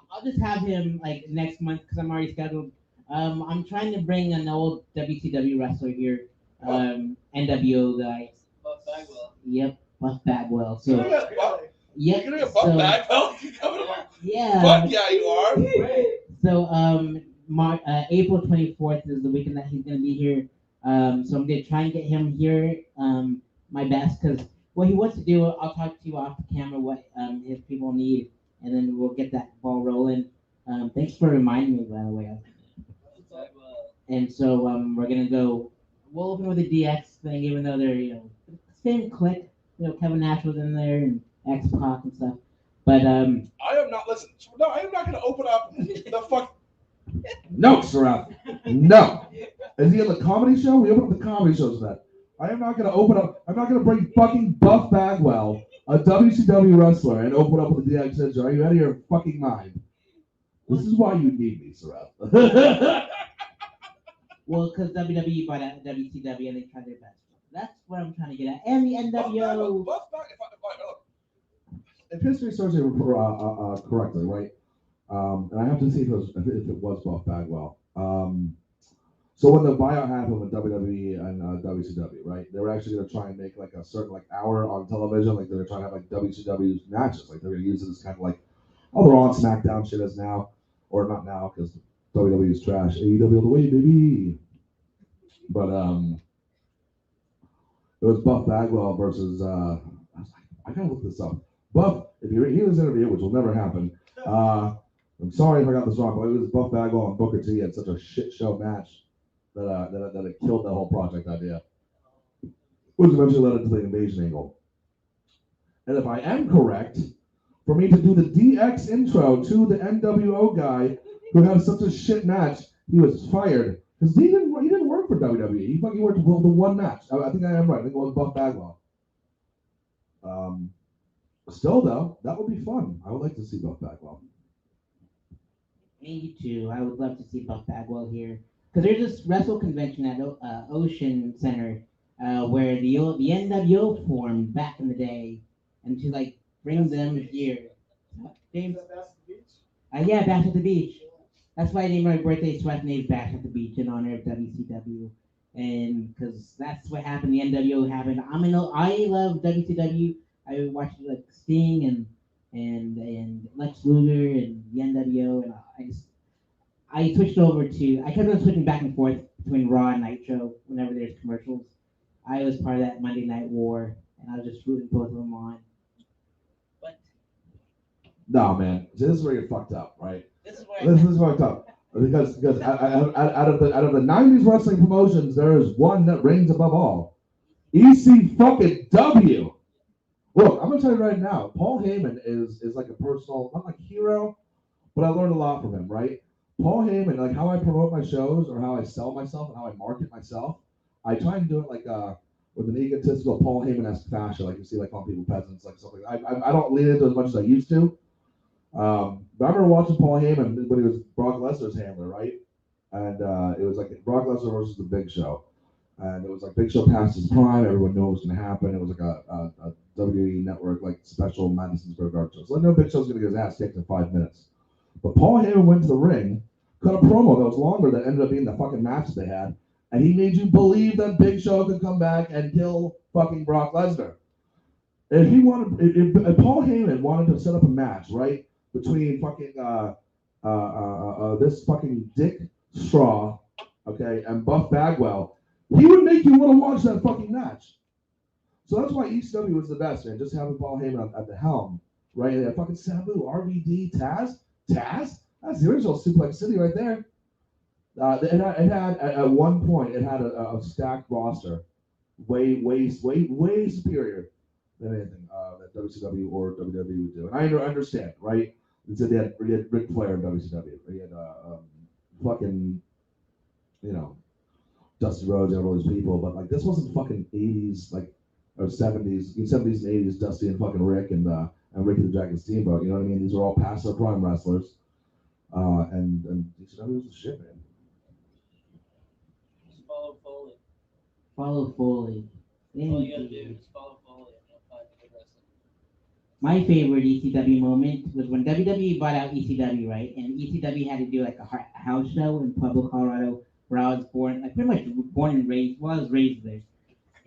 I'll just have him like next month because I'm already scheduled. I'm trying to bring an old WCW wrestler here. NWO guy. Buff Bagwell. Yep, Buff Bagwell. So Yep. You're gonna get buff back belt? You coming up? Yeah. Fuck yeah, you are. So April 24th is the weekend that he's gonna be here. So I'm gonna try and get him here. My best, because what he wants to do, I'll talk to you off the camera what his people need, and then we'll get that ball rolling. Thanks for reminding me, by the way. And so we're gonna go. We'll open with a DX thing, even though they're same clique. Kevin Nash was in there and X Pac and stuff. But I am not gonna open up the fuck. No, Sarath. No. Is he on the comedy show? We open up the comedy shows then. I am not gonna open up. I'm not gonna bring fucking Buff Bagwell, a WCW wrestler, and open up with the DX Ninja. Are you out of your fucking mind? This is why you need me, Sarath. Well, because WWE bought out WCW and they tried their best. That's what I'm trying to get at. And the NWO. If history serves me correctly, right? And I have to see if it was Buff Bagwell. So when the buyout happened with WWE and WCW, right? They were actually going to try and make like a certain hour on television, like they were trying to have like WCW matches, like they're going to use it as kind of like, oh, they're on SmackDown shit as now, or not now because WWE is trash. AEW all the way, baby. But it was Buff Bagwell versus I was like, I gotta look this up. Buff, if you hear this interview, which will never happen, I'm sorry if I got this wrong, but it was Buff Bagwell and Booker T had such a shit show match that it killed the whole project idea, which eventually led into the invasion angle. And if I am correct, for me to do the DX intro to the NWO guy who had such a shit match, he was fired because he didn't work for WWE. He fucking worked for the one match. I think I am right. I think it was Buff Bagwell. Still though, that would be fun. I would like to see Buff Bagwell. Me too. I would love to see Buff Bagwell here because there's this wrestle convention at Ocean Center where the NWO formed back in the day, and to bring them here. James. Yeah, Bash at the Beach. That's why I named my birthday sweat named Bash at the Beach in honor of WCW, and because that's what happened. The NWO happened. I love WCW. I watched Sting and Lex Luger and the NWO, and I switched over to. I kept on switching back and forth between Raw and Nitro whenever there's commercials. I was part of that Monday Night War, and I was just rooting both of them on. But no, man, this is where you're fucked up, right? This is fucked up because out of the 90s wrestling promotions, there is one that reigns above all. EC fucking W. Look, I'm gonna tell you right now, Paul Heyman is like a personal, not like hero, but I learned a lot from him, right? Paul Heyman, like how I promote my shows or how I sell myself and how I market myself, I try and do it with an egotistical Paul Heyman-esque fashion, like you see on People Peasants, like something. I don't lean into as much as I used to. But I remember watching Paul Heyman when he was Brock Lesnar's handler, right? And it was like Brock Lesnar versus the Big Show. And it was like Big Show past his prime. Everyone knew what was going to happen. It was like a WWE network special Madison Square Garden show. So I know Big Show's going to get his ass kicked in 5 minutes. But Paul Heyman went to the ring, cut a promo that was longer that ended up being the fucking match they had, and he made you believe that Big Show could come back and kill fucking Brock Lesnar. If Paul Heyman wanted to set up a match, right, between fucking this fucking Dick Straw, okay, and Buff Bagwell, he would make you want to watch that fucking match. So that's why ECW was the best, man. Just having Paul Heyman at the helm, right? They had fucking Sabu, RVD, Taz. That's the original Suplex City right there. It had at one point it had a stacked roster, way superior than anything that WCW or WWE would do. And I understand, right? They had Ric Flair in WCW. They had fucking, Dusty Rhodes and all these people, but this wasn't fucking 80s or 70s and 80s Dusty and fucking Rick and Ricky the Dragon Steamboat. You know what I mean? These were all past their prime wrestlers, and WCW was the shit, man. Just follow Foley. Follow Foley. All you gotta do is follow Foley and you'll find good wrestling. My favorite ECW moment was when WWE bought out ECW, right? And ECW had to do a house show in Pueblo, Colorado, where I was born, pretty much born and raised. Well, I was raised there.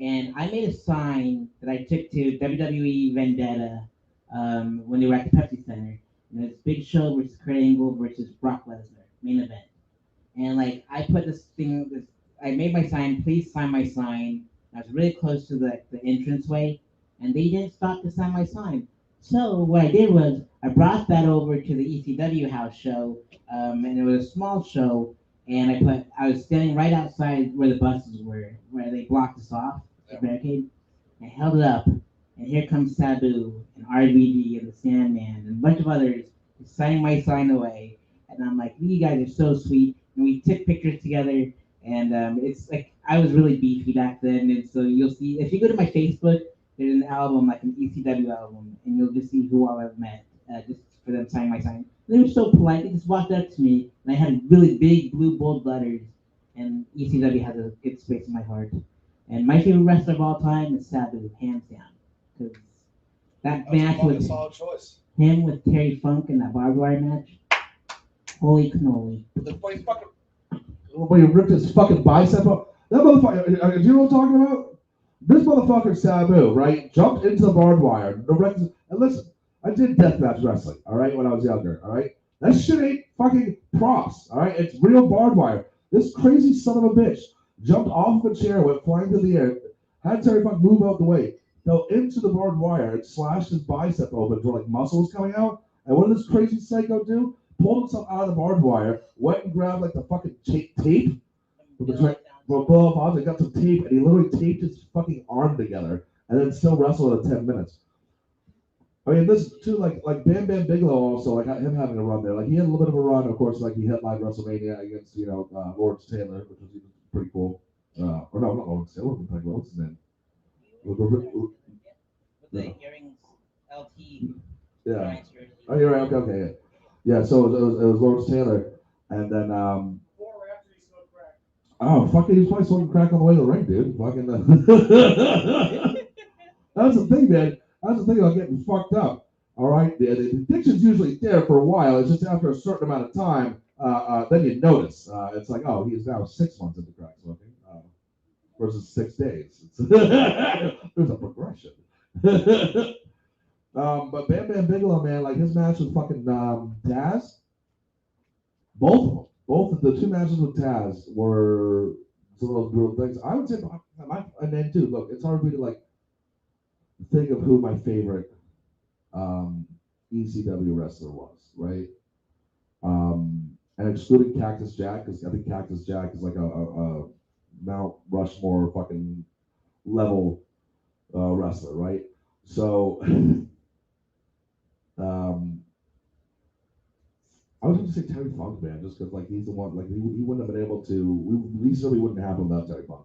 And I made a sign that I took to WWE Vendetta when they were at the Pepsi Center. And it was Big Show versus Kurt Angle versus Brock Lesnar, main event. And like I put I made my sign, please sign my sign. I was really close to the entranceway, and they didn't stop to sign my sign. So what I did was I brought that over to the ECW house show, and it was a small show, and I was standing right outside where the buses were, where they blocked us off, the barricade. I held it up, and here comes Sabu and RVD and the Sandman and a bunch of others signing my sign away. And I'm like, you guys are so sweet. And we took pictures together, and it's like I was really beefy back then. And so you'll see, if you go to my Facebook, there's an album, like an ECW album, and you'll just see who all I've met, just for them signing my sign. They were so polite. They just walked up to me, and I had really big blue bold letters, and ECW has a good space in my heart. And my favorite wrestler of all time is Sabu, hands down. Because that match with solid choice. him with Terry Funk in that barbed wire match, holy cannoli. The funny fucking. When he ripped his fucking bicep up. That motherfucker, do you know what I'm talking about? This motherfucker Sabu, right, jumped into the barbed wire. And listen, I did deathmatch wrestling, all right, when I was younger, all right? That shit ain't fucking props, all right? It's real barbed wire. This crazy son of a bitch jumped off of a chair, went flying through the air, had Terry Funk move out the way, fell into the barbed wire, and slashed his bicep open until like muscle was coming out. And what did this crazy psycho do? Pulled himself out of the barbed wire, went and grabbed like the fucking tape. He got some tape, and he literally taped his fucking arm together, and then still wrestled at 10 minutes. I mean, this too, like Bam Bam Bigelow also, like him having a run there. Like he had a little bit of a run, of course. Like he headlined WrestleMania against Lawrence Taylor, which was pretty cool. Or no, not Lawrence Taylor. What's his name? With the earrings, LT. Yeah. Oh, you're right. Okay. Yeah. So it was Lawrence Taylor, and then Before or after he smoked crack? oh fuck, he was probably smoking crack on the way to the ring, dude. Fucking. That's the thing, man. That's the thing about getting fucked up. All right, the addiction's usually there for a while. It's just after a certain amount of time, then you notice. It's like, oh, he's now 6 months into crack smoking versus 6 days. There's a progression. But Bam Bam Bigelow, man, like his match with fucking Taz, both of them, both of the two matches with Taz were some of those brutal things. I would say, and then too, look, it's hard for me to like think of who my favorite ECW wrestler was, right? And excluding Cactus Jack, because I think Cactus Jack is like a Mount Rushmore fucking level wrestler, right? So I was going to say Terry Funk, man, just because like he's the one, like he wouldn't have been able to. We certainly wouldn't have him without Terry Funk.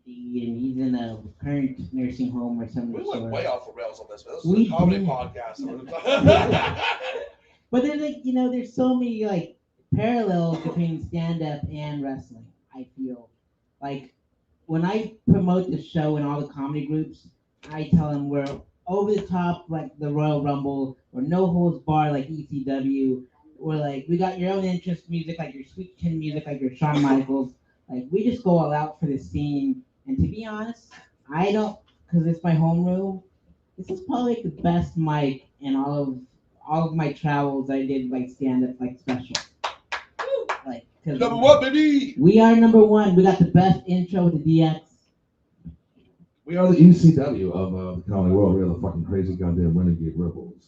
And he's in a current nursing home or something. We went way off the rails on this, man. This We is a comedy did. podcast. But there's like, there's so many like parallels between stand-up and wrestling. I feel like when I promote the show in all the comedy groups, I tell them we're over the top like the Royal Rumble, or no holds bar like ECW, or like we got your own interest music like your Sweet Chin music like your Shawn Michaels. Like we just go all out for the scene. And to be honest, I don't, because it's my homeroom. This is probably like the best mic in all of my travels. I did like stand up like special. Like, cause Number one, baby. we are number one. We got the best intro with the DX. We are the ECW of the comedy world. We are the fucking crazy goddamn renegade rebels.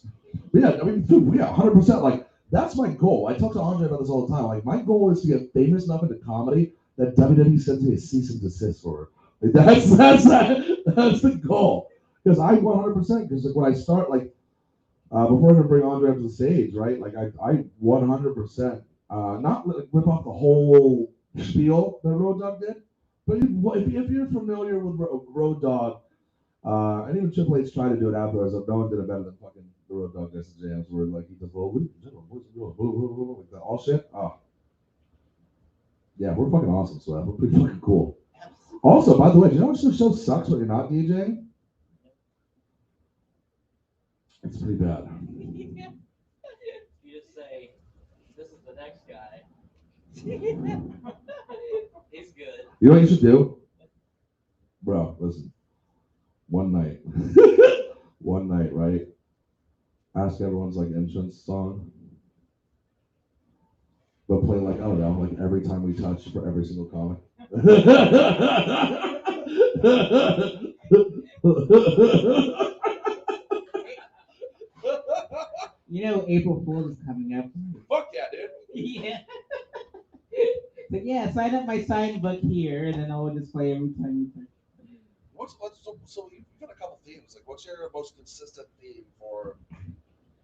But yeah, I mean, dude, we are 100%. Like, that's my goal. I talk to Andre about this all the time. Like, my goal is to get famous enough into comedy that WWE sends me a cease and desist for. Like, that's the goal. Because I 100%. Because like when I start, like, before I even bring Andre up to the stage, right? Like, I 100%. Not like rip off the whole spiel that Road Dogg did. But if you're familiar with Road Dogg, and even Triple H tried to do it afterwards, no one did it better than fucking the Road Dogg Jesse Jams, where like he does, well, ladies and gentlemen, boys and girls, like that, all shit. Oh. Yeah, we're fucking awesome, so we're pretty fucking cool. Also, by the way, do you know what show sucks when you're not DJing? It's pretty bad. You just say, this is the next guy. He's good. You know what you should do? Bro, listen. One night. one night, right? Ask everyone's like entrance song. But play like, I don't know, like every time we touch for every single comic. You know, April Fool's is coming up. Fuck yeah, dude. Yeah. But yeah, sign up my sign book here, and then I'll just play every time you touch. So you've got a couple themes. Like, what's your most consistent theme for?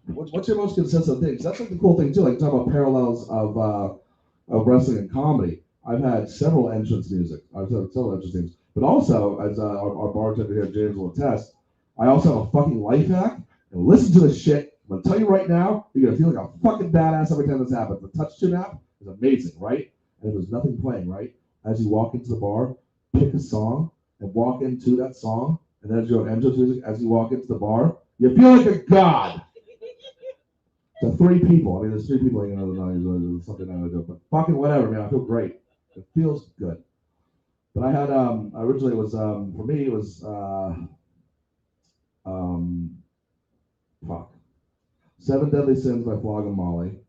What's your most consistent thing? 'Cause that's like the cool thing too. Like talk about parallels of wrestling and comedy. I've had several entrance music. I've had several entrance themes. But also, as our bartender here, James, will attest, I also have a fucking life hack. And listen to this shit. I'm gonna tell you right now, you're gonna feel like a fucking badass every time this happens. The touch tune app is amazing, right? And if there's nothing playing, right? As you walk into the bar, pick a song and walk into that song, and then as your entrance music, as you walk into the bar, you feel like a god. To 3 people. I mean, there's 3 people hanging out the night. There's something I do, but fucking whatever, man. I feel great. It feels good. But I had originally it was for me it was fuck. 7 Deadly Sins by Flogging Molly.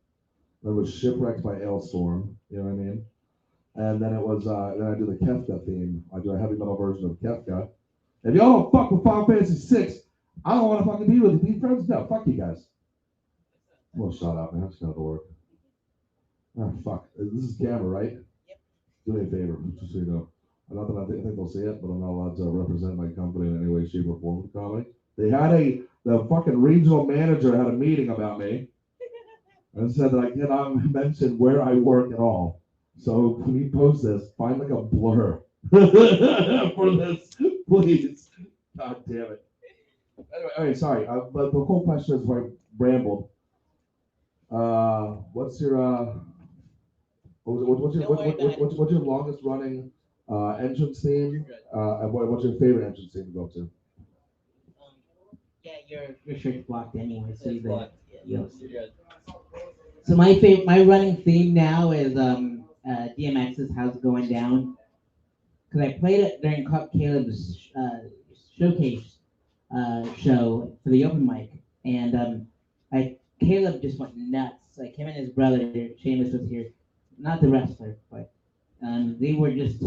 Then it was Shipwrecked by Ailstorm. You know what I mean? And then it was then I do the Kefka theme. I do a heavy metal version of Kefka. If y'all don't fuck with Final Fantasy 6, I don't want to fucking be with you. Be friends? No, fuck you guys. Well, shut up, man. I just got to work. Ah, fuck. This is camera, right? Yep. Do me a favor, just so you know. Not that I think they'll see it, but I'm not allowed to represent my company in any way, shape, or form with comedy. They had the fucking regional manager had a meeting about me and said that I cannot mention where I work at all. So when you post this, find like a blur for this, please. God damn it. Anyway, sorry. But the whole question is why I rambled. What's your what's your longest running entrance theme? And what's your favorite entrance theme to go to? Yeah, your shirt's blocked anyway, so It's blocked. you'll You're good. So my running theme now is DMX's "How's It Going Down," because I played it during Caleb's showcase show for the open mic, and Caleb just went nuts. Like him and his brother Seamus was here, not the wrestler, but they were just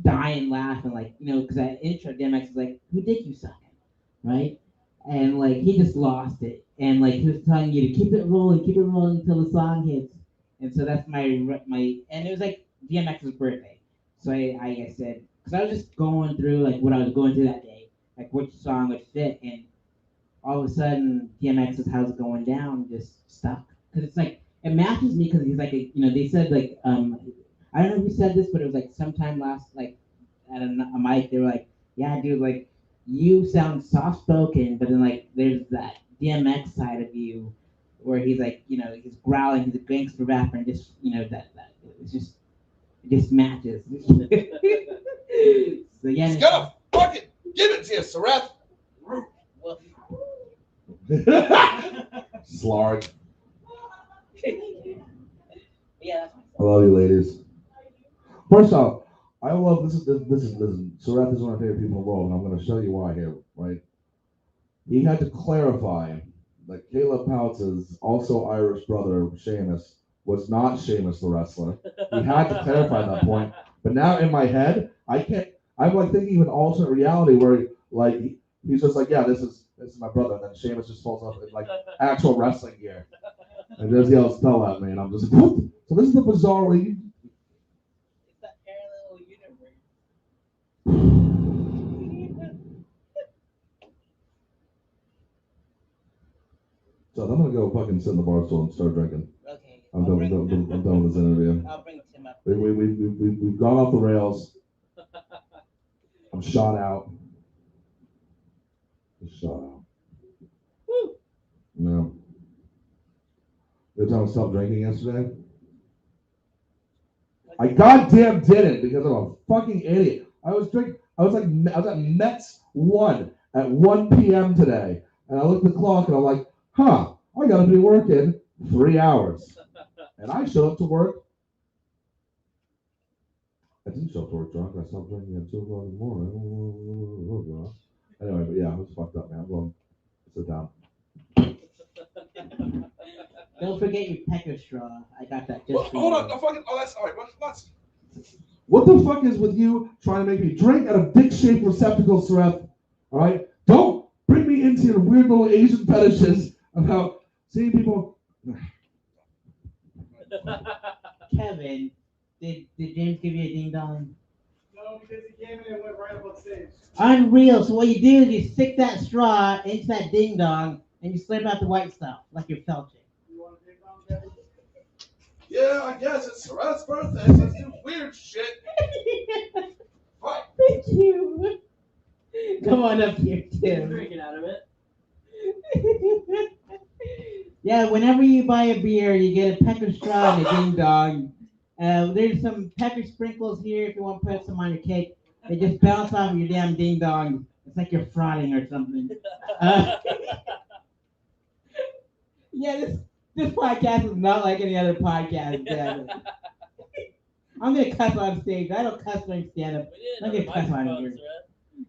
dying laughing, like because that intro DMX was like, "Who did you suck?" Right? And like he just lost it, and like he was telling you to keep it rolling until the song hits, and so that's my and it was like DMX's birthday, so I said because I was just going through like what I was going through that day, like which song would fit, and all of a sudden DMX's "How's It Going Down" just stuck because it's like it matches me because he's like they said like I don't know who said this, but it was like sometime last like at a mic they were like, yeah dude, like you sound soft spoken, but then like there's that DMX side of you where he's like, he's growling, he's a gangster rapper, and just that it just matches. So yeah, He's gonna fucking give it to you, Sarath. Well, Slarg. yeah, I love you, ladies. First off, I love this. Sarath is one of my favorite people in the world, and I'm going to show you why here. Right? He had to clarify that Caleb Poutz's also Irish brother Seamus was not Seamus the wrestler. He had to clarify that point. But now in my head, I can't. I'm like thinking of an alternate reality where like he's just like, yeah, this is my brother, and then Seamus just falls off in like actual wrestling gear, and there's the spell at me, and I'm just what? So this is the bizarre way. it's that parallel universe. So I'm gonna go fucking sit in the bar stool and start drinking. Okay. I'm done with this interview. I'll bring Tim up. We've gone off the rails. I'm shot out. Just shot out. Woo. No. You were telling me to stop drinking yesterday? I goddamn didn't because I'm a fucking idiot. I was at Mets 1 at 1 p.m. today, and I looked at the clock and I'm like, I gotta be working 3 hours. And I showed up to work. I didn't show up to work drunk. I stopped drinking at 2 o'clock in the morning. Anyway, but yeah, I was fucked up, man. Sit down. Don't forget your pecker straw. I got that just Well, for hold you. on. No, fucking. Oh, that's all right. Let's. What the fuck is with you trying to make me drink out of dick-shaped receptacles, Seth? All right? Don't bring me into your weird little Asian fetishes about seeing people. Kevin, did James give you a ding dong? No, because he came in and went right up on stage. Unreal. So what you do is you stick that straw into that ding dong and you slip out the white stuff like you're felching. You want to take on Kevin? Yeah, I guess it's Surratt's birthday. Let's do weird shit. Fine. Thank you. Come on up here, He's Tim. drinking out of it. Yeah, whenever you buy a beer, you get a pecker straw and a ding dong. There's some pecker sprinkles here if you want to put some on your cake. They just bounce off your damn ding dong. It's like you're frauding or something. Yeah, this podcast is not like any other podcast. Damn it. I'm gonna cuss on stage. I don't cuss during stand up. We didn't Let have me cuss on microphones, here.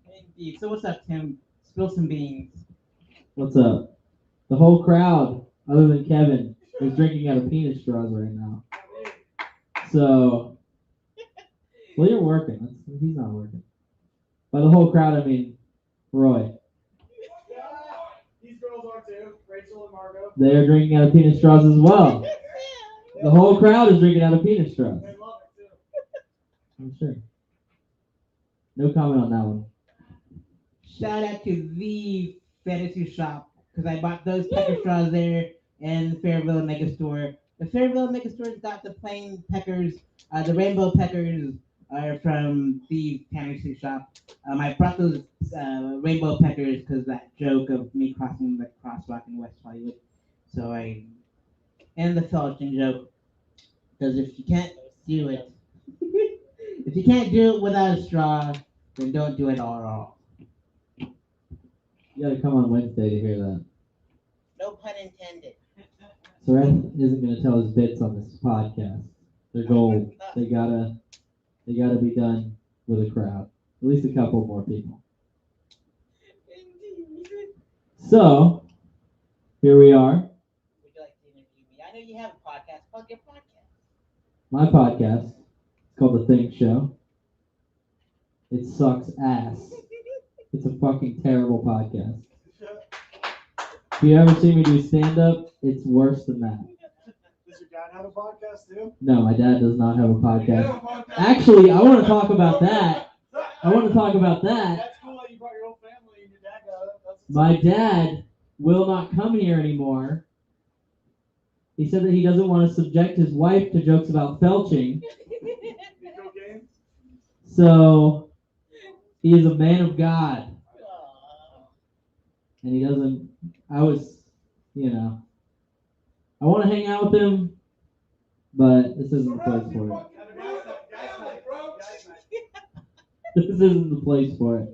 Red. Indeed. So what's up, Tim? Spill some beans. What's up? The whole crowd, other than Kevin, is drinking out of penis straws right now. So, well, you're working. He's not working. By the whole crowd, I mean Roy. Yeah. These girls are too. Rachel and Margot. They are drinking out of penis straws as well. The whole crowd is drinking out of penis straws. They love it too. I'm sure. No comment on that one. Shout out to the fantasy shop because I bought those pecker straws there in the Fairville Mega Store. The Fairville Mega Store's got the plain peckers. The rainbow peckers are from the fantasy shop. I brought those rainbow peckers because that joke of me crossing the crosswalk in West Hollywood. So and the Felton joke. Because if you can't do it, if you can't do it without a straw, then don't do it at all. You gotta come on Wednesday to hear that. No pun intended. Soren isn't gonna tell his bits on this podcast. They're gold. They gotta be done with a crowd. At least a couple more people. So, here we are. Would you like to interview me? I know you have a podcast. Plug your podcast. My podcast. It's called The Thing Show. It sucks ass. It's a fucking terrible podcast. If you ever see me do stand-up, it's worse than that. Does your dad have a podcast too? No, my dad does not have a podcast. Yeah, Actually, I want to talk about that. I want to talk about that. That's cool that you brought your whole family and your dad got it. That's My dad will not come here anymore. He said that he doesn't want to subject his wife to jokes about felching. Video games. So he is a man of God. And he doesn't, I want to hang out with him, but this isn't the place for it. This isn't the place for it.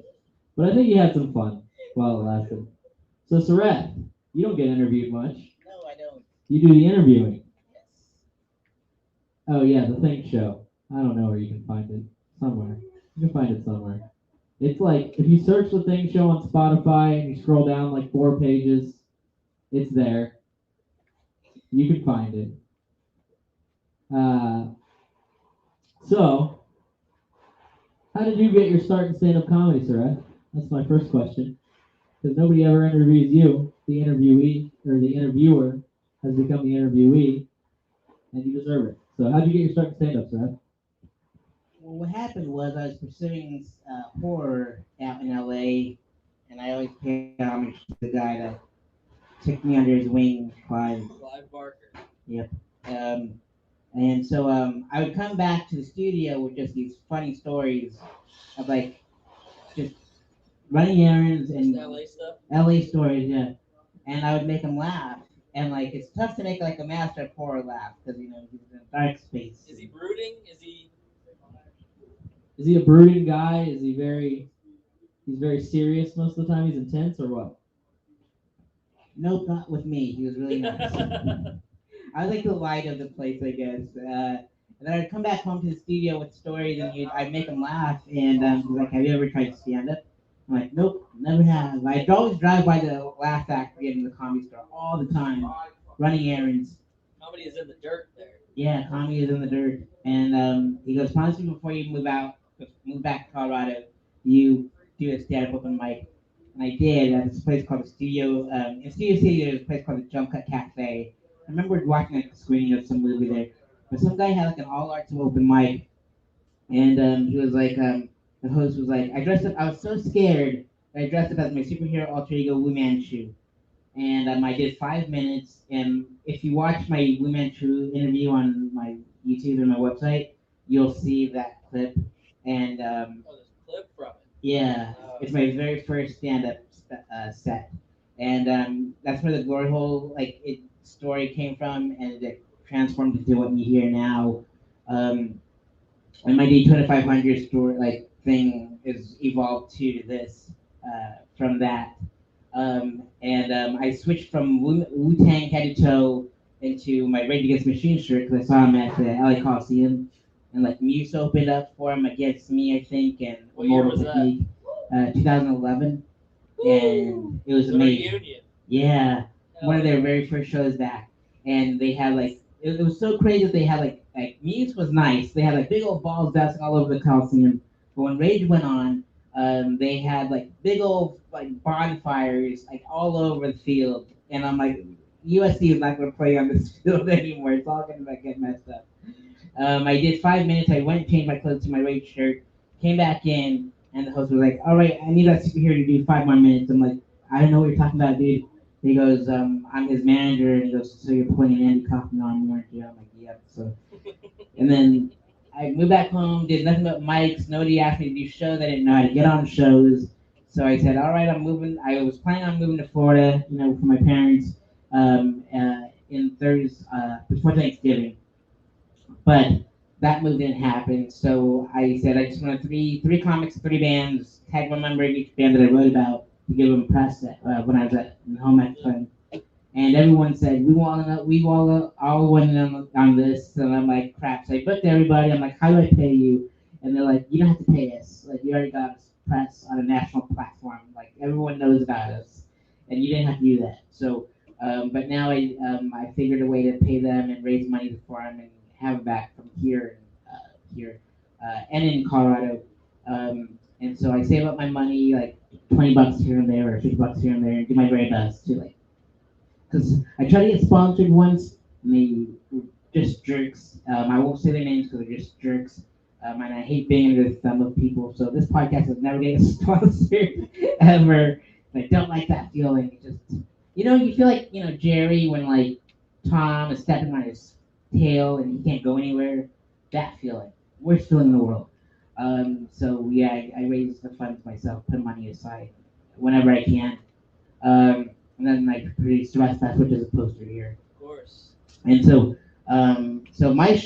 But I think he had some fun while it lasted. So, Surratt, you don't get interviewed much. No, I don't. You do the interviewing. Yes. Oh, yeah, The Think Show. I don't know where you can find it. Somewhere. You can find it somewhere. It's like, if you search The Thing Show on Spotify and you scroll down like 4 pages, it's there. You can find it. So, how did you get your start in stand-up comedy, Surratt? That's my first question. Because nobody ever interviews you. The interviewee, or the interviewer, has become the interviewee, and you deserve it. So, how did you get your start in stand-up, Surratt? Well, what happened was I was pursuing horror out in LA, and I always paid homage to the guy that took me under his wing, Clive. Clive Barker. And so I would come back to the studio with just these funny stories of like just running errands and LA stuff. LA stories, yeah. And I would make him laugh. And like it's tough to make like a master of horror laugh because he's in a dark space. Is he brooding? Is Is he a brooding guy? Is he he's very serious most of the time? He's intense or what? Nope, not with me. He was really nice. I was like the light of the place, I guess. And then I'd come back home to the studio with stories, and I'd make him laugh. And he's like, "Have you ever tried stand-up?" I'm like, nope, never have. I always drive by the Laugh Factory in the comedy store all the time, running errands. Comedy is in the dirt there. Yeah, comedy is in the dirt. And he goes, promise me before you move back to Colorado, you do a stand-up open mic. And I did at this place called the Studio. In Studio City, there's a place called the Jump Cut Cafe. I remember watching like, a screening of some movie there. But some guy had like an all arts open mic, and he was like, the host was like, I dressed up. I was so scared that I dressed up as my superhero alter ego Wu Manchu, and I did 5 minutes. And if you watch my Wu Manchu interview on my YouTube or my website, you'll see that clip. And Oh, there's a clip from it. yeah, it's my very first stand-up set, and that's where the glory hole story came from, and it transformed into what you hear now. Um, and my D2500 story thing is evolved to this from that. And I switched from Wu Tang head to toe into my Rage Against the Machine shirt because I saw him at the LA Coliseum, and like Muse opened up for him against me, I think, and What year Mortal was that? Technique, 2011, and it was The amazing. reunion. Yeah, one of their very first shows back, and they had like it was so crazy that they had like Muse was nice. They had like big old balls bouncing all over the Coliseum, but when Rage went on, they had like big old like bonfires like all over the field, and I'm like, USC is not going to play on this field anymore. It's all going to get messed up. I did 5 minutes. I went and changed my clothes to my Rage shirt, came back in, and the host was like, "All right, I need that superhero to do 5 more minutes." I'm like, "I don't know what you're talking about, dude." He goes, "I'm his manager," and he goes, "So you're putting Andy Kaufman on me, aren't you?" I'm like, "Yep." So, and then I moved back home, did nothing but mics. Nobody asked me to do shows. I didn't know how to get on shows. So I said, all right, I'm moving. I was planning on moving to Florida, for my parents in Thursday, before Thanksgiving. But that move didn't happen. So I said, I just want three comics, three bands, tag one member of each band that I wrote about to give them press when I was at home at the time. And everyone said, we all want in on this. And I'm like, crap. So I booked everybody. I'm like, how do I pay you? And they're like, you don't have to pay us. Like, you already got us press on a national platform. Like, everyone knows about us. And you didn't have to do that. So, but now I figured a way to pay them and raise money for them and have them back from here and in Colorado. And so I save up my money, like $20 here and there or $50 here and there, and do my very best to because I tried to get sponsored once, and they were just jerks. I won't say their names because they're just jerks. And I hate being under the thumb of people. So this podcast is never getting sponsored ever. And I don't like that feeling. It just, you feel like, Jerry when like Tom is stepping on his tail and he can't go anywhere. That feeling. Worst feeling in the world. So yeah, I raise the funds myself, put money aside whenever I can. And then I produced the rest of which is a poster here. Of course. And so my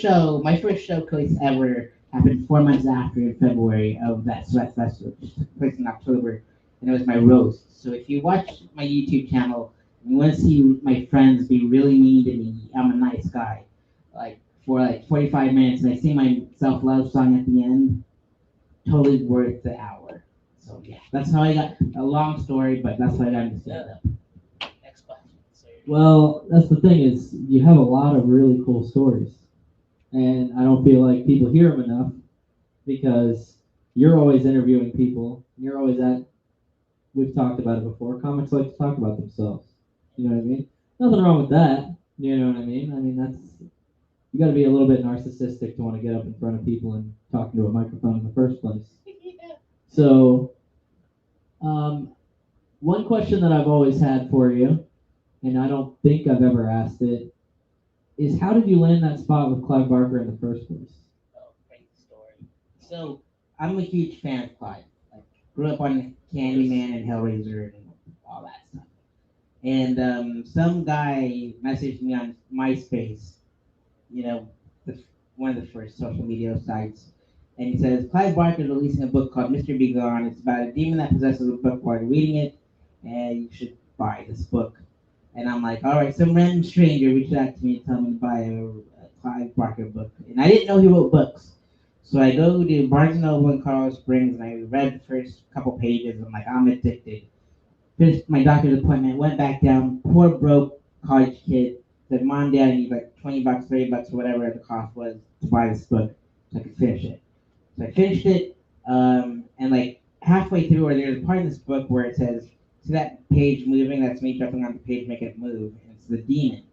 first showcase ever happened 4 months after in February of that Sweat Festival, which took place in October, and it was my roast. So if you watch my YouTube channel and you want to see my friends be really mean to me, I'm a nice guy. For 45 minutes, and I sing my self-love song at the end, totally worth the hour. So yeah, that's how I got a long story, but that's how I got into stand-up. Next question. Well, that's the thing is you have a lot of really cool stories, and I don't feel like people hear them enough because you're always interviewing people. You're always at. We've talked about it before. Comics like to talk about themselves. You know what I mean? Nothing wrong with that. You know what I mean? I mean that's you got to be a little bit narcissistic to want to get up in front of people and talk into a microphone in the first place. So, one question that I've always had for you, and I don't think I've ever asked it, is how did you land that spot with Clive Barker in the first place? Oh, great story. So I'm a huge fan of Clive. Grew up on Candyman and Hellraiser and all that stuff. And some guy messaged me on MySpace, one of the first social media sites, and he says Clive Barker is releasing a book called Mr. Be Gone. It's about a demon that possesses a book while reading it, and you should buy this book. And I'm like, all right, some random stranger reached out to me and told me to buy a Clive Barker book, and I didn't know he wrote books. So I go to Barnes and Noble in Colorado Springs, and I read the first couple pages. I'm like, I'm addicted. Finished my doctor's appointment, went back down, poor broke college kid. Said, Mom, Dad, I need like $20, $30, or whatever the cost was to buy this book so I could finish it. So I finished it, and like halfway through, or there's a part in this book where it says, see that page moving? That's me jumping on the page, making it move. And it's the demon.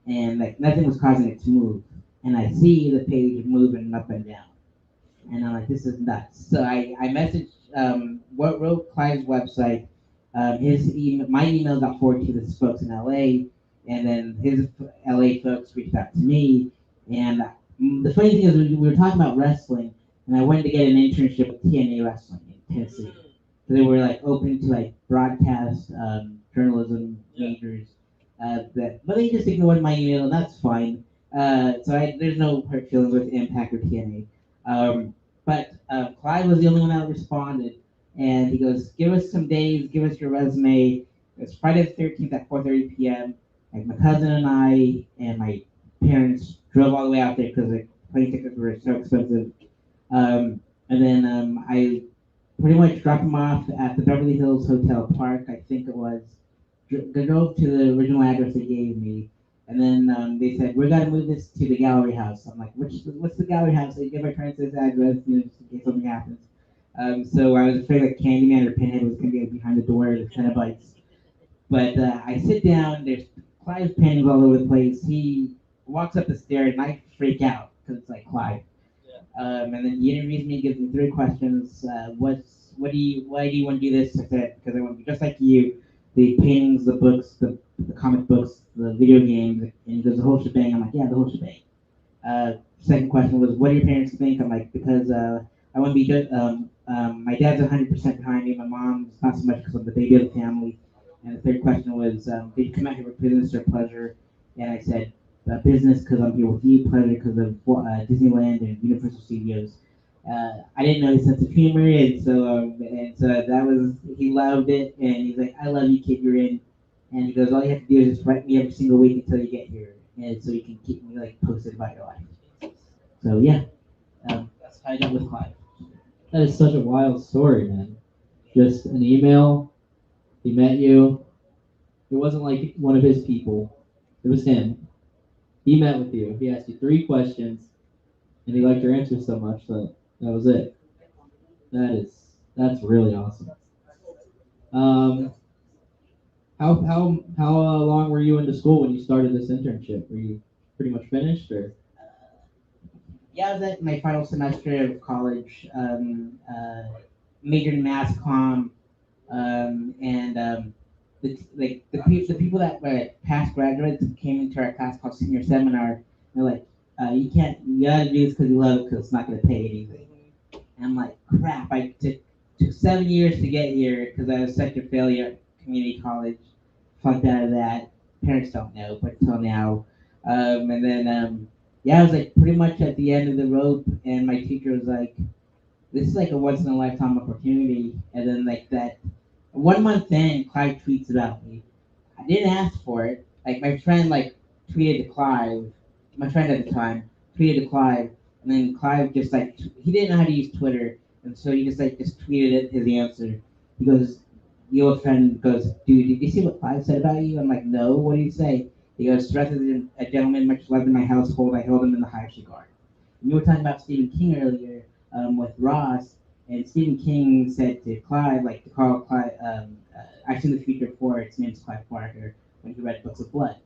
And like nothing was causing it to move. And I see the page moving up and down. And I'm like, this is nuts. So I messaged what wrote Clive's website. My email got forwarded to the folks in LA, and then his LA folks reached out to me. And the funny thing is, we were talking about wrestling, and I wanted to get an internship with TNA Wrestling in Tennessee. So they were like open to like broadcast journalism majors. But they just ignored my email, and that's fine. There's no hurt feelings with Impact or TNA. But Clyde was the only one that responded, and he goes, "Give us some days, give us your resume." It's Friday the 13th at 4:30 p.m. Like my cousin and I and my parents drove all the way out there because the plane tickets were so expensive. And then I pretty much dropped him off at the Beverly Hills Hotel Park, I think it was. Drove to the original address they gave me, and then they said, "We're gonna move this to the gallery house." I'm like, what's the gallery house? They give my parents this address, just in case something happens. So I was afraid that Candyman or Pinhead was gonna be behind the door with Cenobites. But I sit down. There's Clive's paintings all over the place. He walks up the stairs, and I freak out because it's like Clive. And then he interviews me, gives me 3 questions. Why do you want to do this? I said, because I want to be just like you. The paintings, the books, the comic books, the video games, and he goes, the whole shebang. I'm like, yeah, the whole shebang. Second question was, what do your parents think? I'm like, because I want to be good. My dad's 100% behind me. My mom's not so much because I'm the baby of the family. And the third question was, did you come out here for business or pleasure? And I said, business because I'm here with you, pleasure because of Disneyland and Universal Studios. I didn't know his sense of humor, and so that was, he loved it, and he's like, I love you, kid, you're in. And he goes, all you have to do is just write me every single week until you get here, and so you can keep me like posted about your life. So yeah, that's how I got with Clive. That is such a wild story, man. Just an email, he met you. It wasn't like one of his people. It was him. He met with you. He asked you 3 questions, and he liked your answers so much that was it. That's really awesome. How long were you into school when you started this internship? Were you pretty much finished, or? Yeah, I was at my final semester of college. Majored in mass comm, and the people that were past graduates came into our class called senior seminar. They're like, you gotta do this because you love it because it's not gonna pay anything. And I'm like, crap, I took 7 years to get here because I was such a failure at community college. Flunked out of that. Parents don't know, but until now. And then, I was like pretty much at the end of the rope, and my teacher was like, this is like a once in a lifetime opportunity. And then like that 1 month in, Clive tweets about me. I didn't ask for it. Like my friend like tweeted to Clive, my friend at the time tweeted to Clive, and then Clive just like he didn't know how to use Twitter, and so he just tweeted it his answer. He goes, the old friend goes, dude, did you see what Clive said about you? I'm like, no, what did he say? He goes, rather than a gentleman much loved in my household, I held him in the highest regard. And you were talking about Stephen King earlier with Ross, and Stephen King said to Clive, like to call Clive, I've seen the future before, its name's Clive Barker, when he read Books of Blood.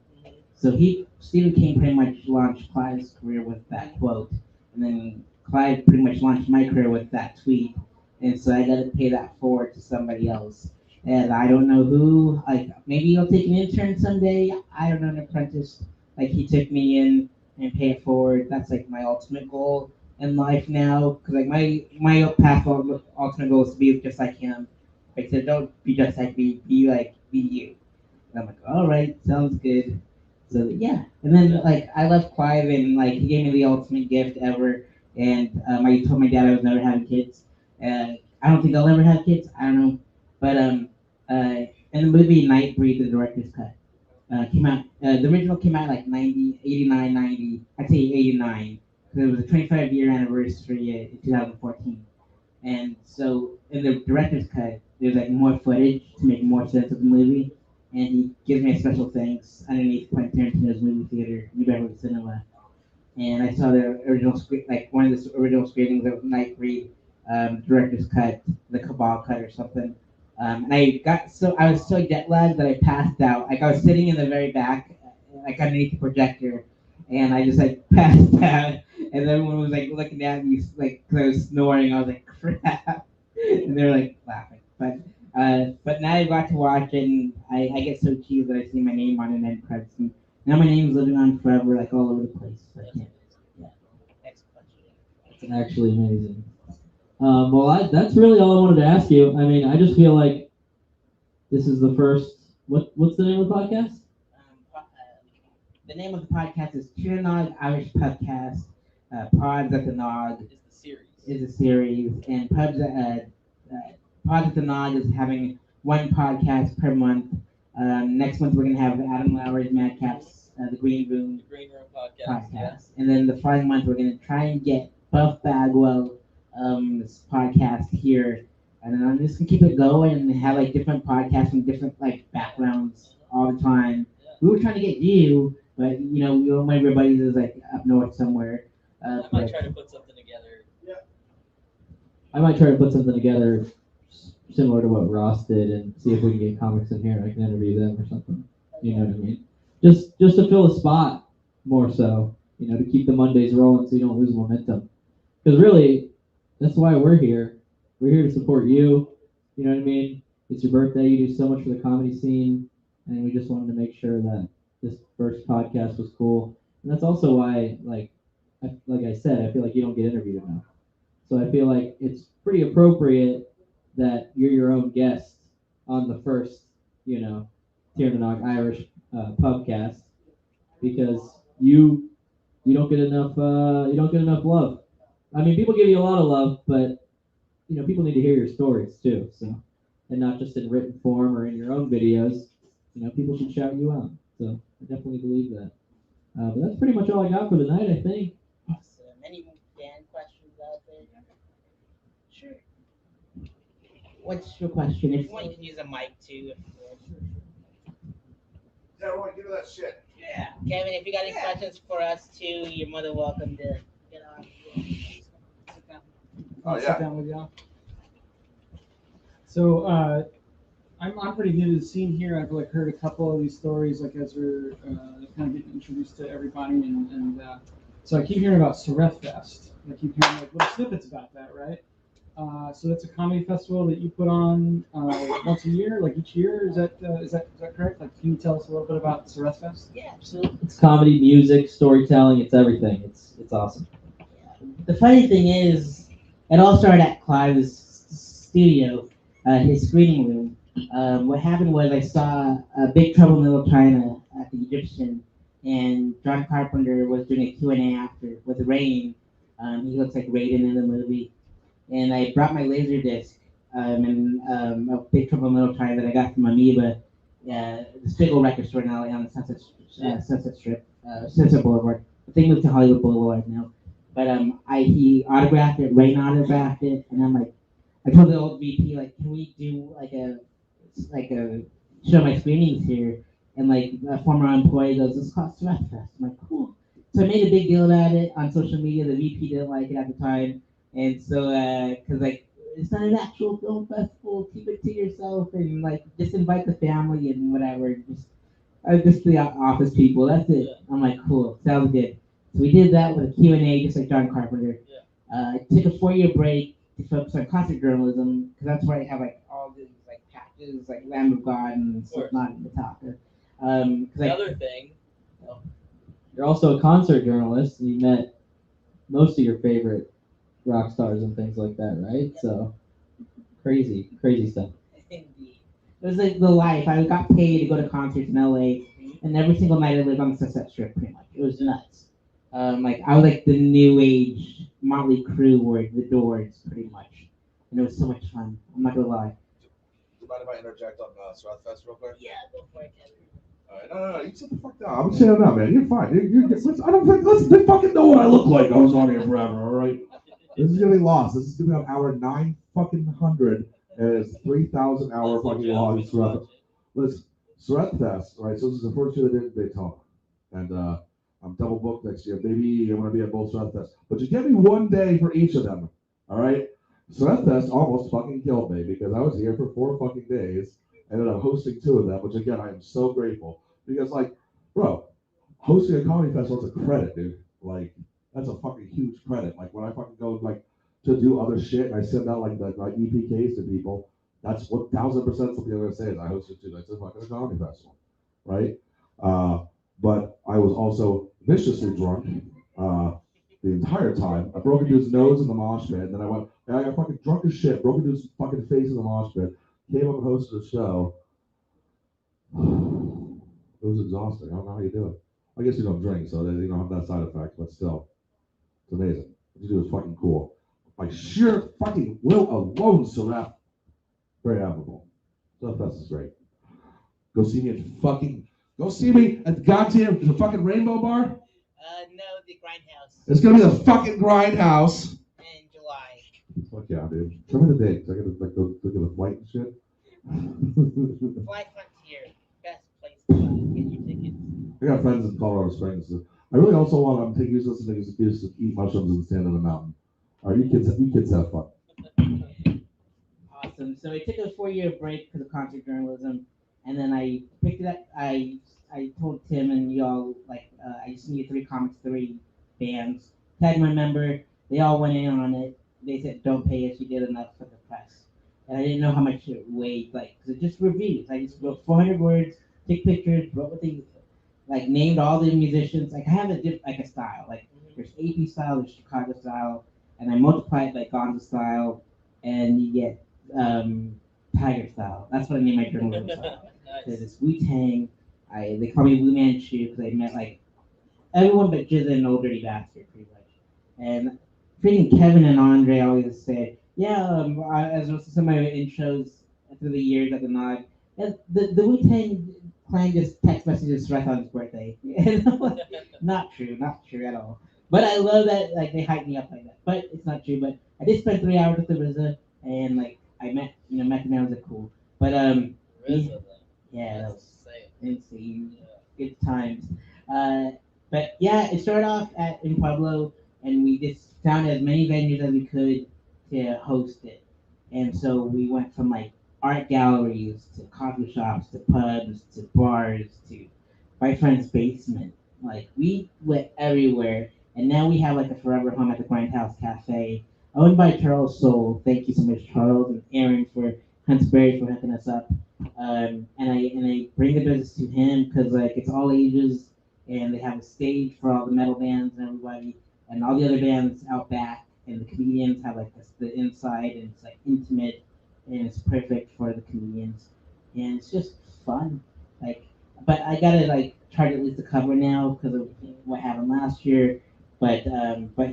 So Stephen King pretty much launched Clive's career with that quote, and then Clive pretty much launched my career with that tweet, and so I got to pay that forward to somebody else. And I don't know who, like maybe he'll take an intern someday, I don't know, an apprentice, like he took me in and pay it forward. That's like my ultimate goal in life now, because like my past ultimate goal is to be just like him. Like I said, don't be just like me, be you. And I'm like, all right, sounds good. So yeah, and then like I left Clive, and like he gave me the ultimate gift ever, and I told my dad I was never having kids. I don't think I'll ever have kids. I don't know, but in the movie Nightbreed, the director's cut came out. The original came out like 90, 89, 90. I'd say 89. because it was a 25-year anniversary in 2014. And so in the director's cut, there's like more footage to make more sense of the movie. And he gives me a special thanks underneath Quentin Tarantino's movie theater, New Beverly Cinema. And I saw the original screen, like one of the original screenings of Night Read, director's cut, the Cabal cut or something. And I was so jet lagged that I passed out. Like I was sitting in the very back, like underneath the projector, and I just like passed out. And everyone was like looking at me, like 'cause I was snoring. I was like, crap, and they were like laughing. But now I got to watch it, and I get so cheesed that I see my name on it and credits. And now my name's living on forever, like all over the place. So I can't. Yeah. It's actually amazing. That's really all I wanted to ask you. I mean, I just feel like this is the first. What's the name of the podcast? The name of the podcast is nOg Irish Pubcast. Pods at the Nog Is the series. is a series, and Pods at the Nog is having one podcast per month. Next month we're gonna have Adam Lauer's Madcaps, the Green Room The Green Room podcast. Yeah. podcast, and then the following month we're gonna try and get Buff Bagwell this podcast here, and then I'm just gonna keep it going and have like different podcasts from different like backgrounds all the time. We were trying to get you, but you know everybody is like up north somewhere. I might try to put something together. I might try to put something together similar to what Ross did and see if we can get comics in here and I can interview them or something. You know what I mean? Just to fill a spot more so, to keep the Mondays rolling so you don't lose momentum. Because really, that's why we're here. We're here to support you. You know what I mean? It's your birthday. You do so much for the comedy scene. And we just wanted to make sure that this first podcast was cool. And that's also why, like I said, I feel like you don't get interviewed enough. So I feel like it's pretty appropriate that you're your own guest on the first, Tier Nog Irish Pubcast, because you don't get enough love. I mean, people give you a lot of love, but people need to hear your stories too. So, and not just in written form or in your own videos. People should shout you out. So I definitely believe that. But that's pretty much all I got for the night, I think. Awesome. Any fan questions out there? Sure. What's your question? If you want, you can use a mic too. Yeah, Roy, give me that shit. Yeah. Kevin, if you got any questions for us too, you're more than welcome to get on. Sit down. Oh, Sit yeah. down with y'all. So I'm pretty new to the scene here. I've heard a couple of these stories as we're kind of getting introduced to everybody, and so I keep hearing about Sereth Fest. I keep hearing little snippets about that, right? So that's a comedy festival that you put on once a year, each year. Is that correct? Can you tell us a little bit about Sereth Fest? Yeah, absolutely. It's comedy, music, storytelling. It's everything. It's awesome. The funny thing is, it all started at Clive's studio, his screening room. What happened was I saw Big Trouble in Little China at the Egyptian, and John Carpenter was doing a Q&A after with Rain. He looks like Raiden in the movie. And I brought my Laserdisc of Big Trouble in Little China that I got from Amoeba, the Spiegel record store in LA on the Sunset Strip, Sunset Boulevard. The thing moved to Hollywood Boulevard now. But he autographed it, Rain autographed it, and I'm like, I told the old VP, can we do a show my screenings here? And a former employee goes, "This costs Sereth Fest." I'm like, cool. So I made a big deal about it on social media. The VP didn't like it at the time, and so because it's not an actual film festival, keep it to yourself and just invite the family and whatever. Just the office people. That's it. I'm like, cool, sounds good. So we did that with a Q&A, just like John Carpenter. I took a 4-year break to focus on concert journalism, because that's where I have all these patches, Lamb of God and Slipknot and Metallica. Another thing. You're also a concert journalist, and you met most of your favorite rock stars and things like that, right? Yeah. So crazy stuff. Indeed. It was the life. I got paid to go to concerts in LA, and every single night I lived on the Sunset Strip, pretty much. It was nuts. I was the new age Motley Crue or the Doors, pretty much. And it was so much fun. I'm not gonna lie. Do you mind if I interject on Sereth Fest real quick? Yeah, go for it, Kevin. No, you sit the fuck down. I'm saying no, man. You're fine. Listen, I don't think. Listen, they fucking know what I look like. I was on here forever. All right. This is gonna be lost. This is gonna be on hour 900, and it's 3,000 hour fucking long. Listen, Surrett Fest. All right. So this is the first year they did in Daytona, and I'm double booked next year. Maybe I'm gonna be at both Surrett Fest, but you give me one day for each of them. All right. Surrett Fest almost fucking killed me because I was here for 4 fucking days. And then I'm hosting 2 of them, which again I am so grateful because, like, bro, hosting a comedy festival is a credit, dude. Like, that's a fucking huge credit. Like when I fucking go like to do other shit and I send out like my EPKs to people, that's what 1,000% something I'm gonna say is I hosted 2 nights of fucking comedy festival, right? But I was also viciously drunk the entire time. I broke a dude's nose in the mosh pit, and then I got fucking drunk as shit, broke a dude's fucking face in the mosh pit. Came up and hosted a show. It was exhausting. I don't know how you do it. I guess you don't drink, so you don't have that side effect, but still, it's amazing. What you do is fucking cool. By sheer fucking will alone, Surrett. Very admirable. Surrett Fest is great. Go see me at the goddamn the fucking Rainbow Bar. No, the Grindhouse It's gonna be the fucking Grindhouse. in July. Fuck yeah, dude. Tell me the date. I gotta like go look at the flight and shit. Fly Frontier, best place to get your tickets. I got friends in Colorado Springs. So I really also want to take use this as an excuse to eat mushrooms and stand on the mountain. All right, you kids have fun. Awesome. So I took a 4-year break because of concert journalism, and then I picked it up. I told Tim and y'all I just needed 3 comics, 3 bands. Tagged my member. They all went in on it. They said, "Don't pay us. You did enough for the press." And I didn't know how much it weighed, because it just reviews. I just wrote 400 words, took pictures, wrote what they, named all the musicians. I have a style. There's AP style, there's Chicago style, and I multiply it by Gonzo style, and you get Tiger style. That's what I named my journalism style. So Nice. it's Wu-Tang. They call me Wu Manchu because I met everyone but Jizza and Old Dirty Bastard, pretty much. And freaking Kevin and Andre always say, yeah, as was some of my intros through the years at the Nog, the Wu-Tang Clan just text messages Surrett on his birthday. Not true at all. But I love that they hype me up like that. But it's not true. But I did spend 3 hours with the RZA, and I met the man was cool. But RZA, yeah, that was insane. insane. Yeah. Good times. But yeah, it started off in Pueblo, and we just found as many venues as we could to host it. And so we went from art galleries to coffee shops to pubs to bars to my friend's basement. We went everywhere. And now we have a forever home at the Grindhouse Cafe, owned by Charles Soule. Thank you so much, Charles, and Aaron for Huntsberry for hooking us up. And I bring the business to him because it's all ages, and they have a stage for all the metal bands and everybody, and all the other bands out back, and the comedians have the inside, and it's intimate, and it's perfect for the comedians, and it's just fun. But I gotta charge at least the cover now because of what happened last year. But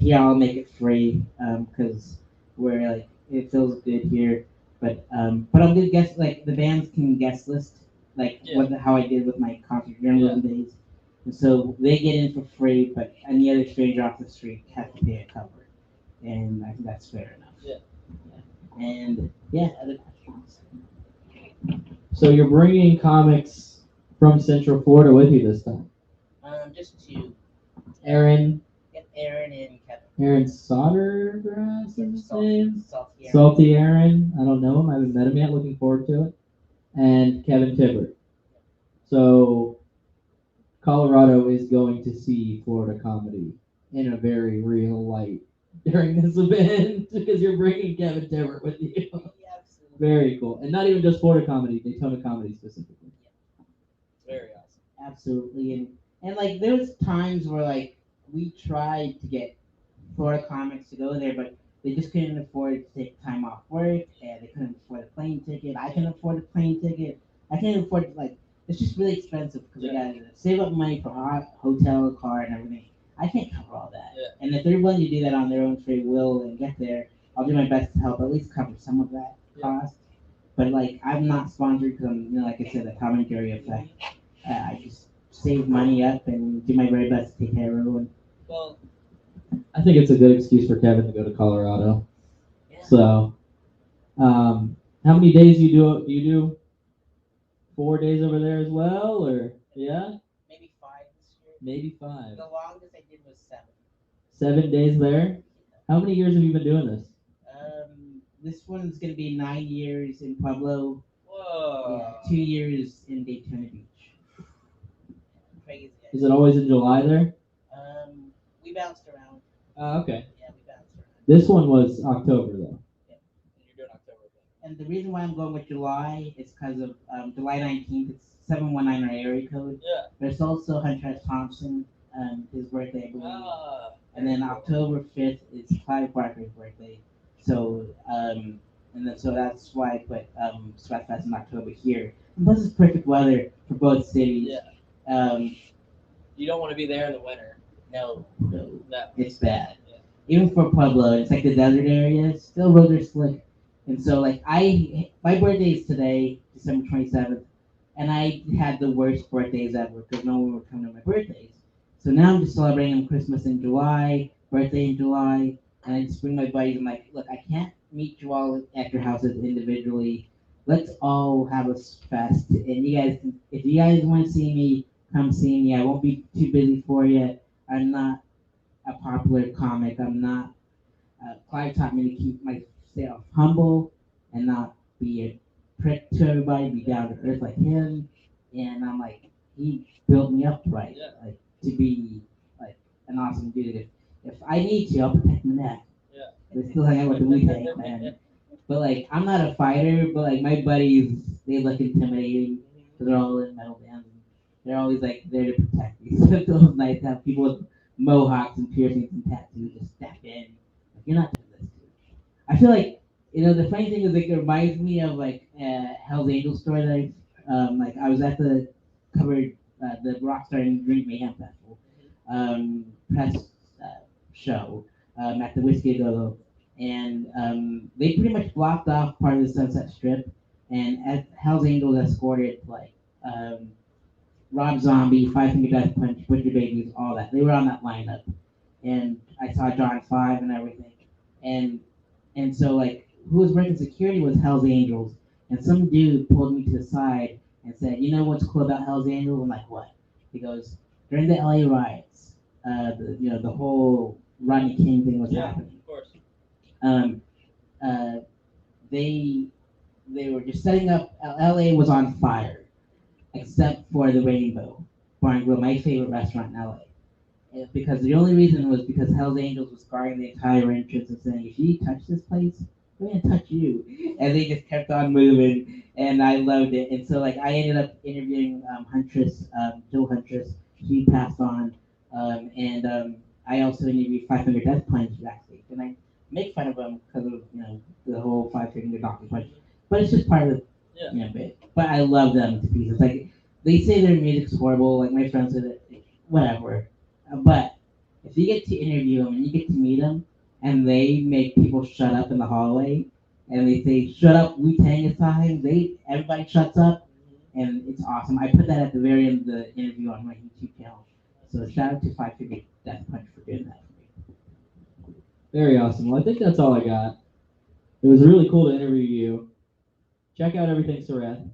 here I'll make it free because we're it feels good here. But I'm gonna guess the bands can guest list how I did with my concert journalism days, and so they get in for free. But any other stranger off the street has to pay a cover, and I think that's fair enough. Yeah. And other questions. So you're bringing comics from Central Florida with you this time. Just 2. Aaron Aaron and Kevin. Aaron Sodergrass is his name? Salty Aaron. Salty Aaron. I don't know him. I haven't met him yet. Looking forward to it. And Kevin Tibbert. So Colorado is going to see Florida comedy in a very real light during this event because you're bringing Kevin Tibbert with you. Yeah, absolutely. Very cool. And not even just Florida comedy, Daytona comedy specifically. Very awesome. Absolutely. And there's times where we tried to get Florida comics to go there, but they just couldn't afford to take time off work, and they couldn't afford a plane ticket. I couldn't afford a plane ticket. I couldn't afford it's just really expensive because we gotta save up money for hotel, car, and everything. I can't cover all that. Yeah. And if they're willing to do that on their own free will and get there, I'll do my best to help at least cover some of that cost. But I'm not sponsored because I'm, like I said, the commentary effect. I just save money up and do my very best to take care of everyone. Well, I think it's a good excuse for Kevin to go to Colorado. Yeah. So, how many days you do? Do you do 4 days over there as well, or yeah, Maybe 5 this year. maybe 5? The longest I did was 7. 7 days there. How many years have you been doing this? This one's gonna be 9 years in Pueblo. whoa. Yeah, 2 years in Daytona Beach. Crazy. Is it always in July there? We bounced around. Okay. Yeah, we bounced around. This one was October though. And you're doing October. And the reason why I'm going with July is because of July 19th. It's 719 our area code. Yeah. There's also Hunter S. Thompson, his birthday, I believe. Ah. And then October 5th is Clive Barker's birthday. So, so that's why I put Sweatfest in October here. And plus, it's perfect weather for both cities. Yeah. You don't want to be there in the winter. No, No. it's bad. Yeah. Even for Pueblo, it's like the desert area. Still, roads are slick. And so, like, my birthday is today, December 27th, and I had the worst birthdays ever because no one would come to my birthdays. So now I'm just celebrating Christmas in July, birthday in July, and I just bring my buddies. I'm like, look, I can't meet you all at your houses individually. Let's all have a fest. And you guys, if you guys want to see me, come see me. I won't be too busy for you. I'm not a popular comic. I'm not. Clive taught me to keep myself humble and not be a prick to everybody, be down to earth like him. And I'm like, he built me up right, Yeah. like to be like an awesome dude. If I need to, I'll protect my neck. Yeah. And still hang out with the Wu-Tang Clan. But like, I'm not a fighter. But like, my buddies, they look intimidating because they're all in metal bands. They're always like there to protect me. So it feels nice to have people with mohawks and piercings and tattoos just step in. Like, you're not doing this, dude. I feel like, the funny thing is, like, it reminds me of like Hell's Angel story that like I was at the covered the Rockstar and Drink Mayhem Festival press show at the Whiskey Go, and they pretty much blocked off part of the Sunset Strip, and at Hell's Angels escorted like Rob Zombie, Five Finger Death Punch, Butcher Babies, all that. They were on that lineup, and I saw John 5 and everything, and so like who was working security was Hell's Angels, and some dude pulled me to the side and said, "You know what's cool about Hell's Angels?" I'm like, "What?" He goes, "During the LA riots, the whole Rodney King thing was happening. Of course. They were just setting up. LA was on fire, except for the Rainbow Bar and Grill, my favorite restaurant in LA. Because the only reason was because Hell's Angels was guarding the entire entrance and saying, if you touch this place, we're gonna touch you. And they just kept on moving, and I loved it. And so like I ended up interviewing Huntress, Jill Huntress. She passed on, and I also interviewed Five Finger Death Punch backstage, and I make fun of them because of the whole Five Finger Doctor Punch, but it's just part of the bit. But I love them to pieces. Like they say their music's horrible. Like my friends said it, whatever. But if you get to interview them and you get to meet them, and they make people shut up in the hallway, and they say, "Shut up, Wu-Tang is time." Everybody shuts up, and it's awesome. I put that at the very end of the interview on my YouTube channel. So shout out to Five Finger Death Punch for doing that for me. Very awesome. Well, I think that's all I got. It was really cool to interview you. Check out everything Sareth.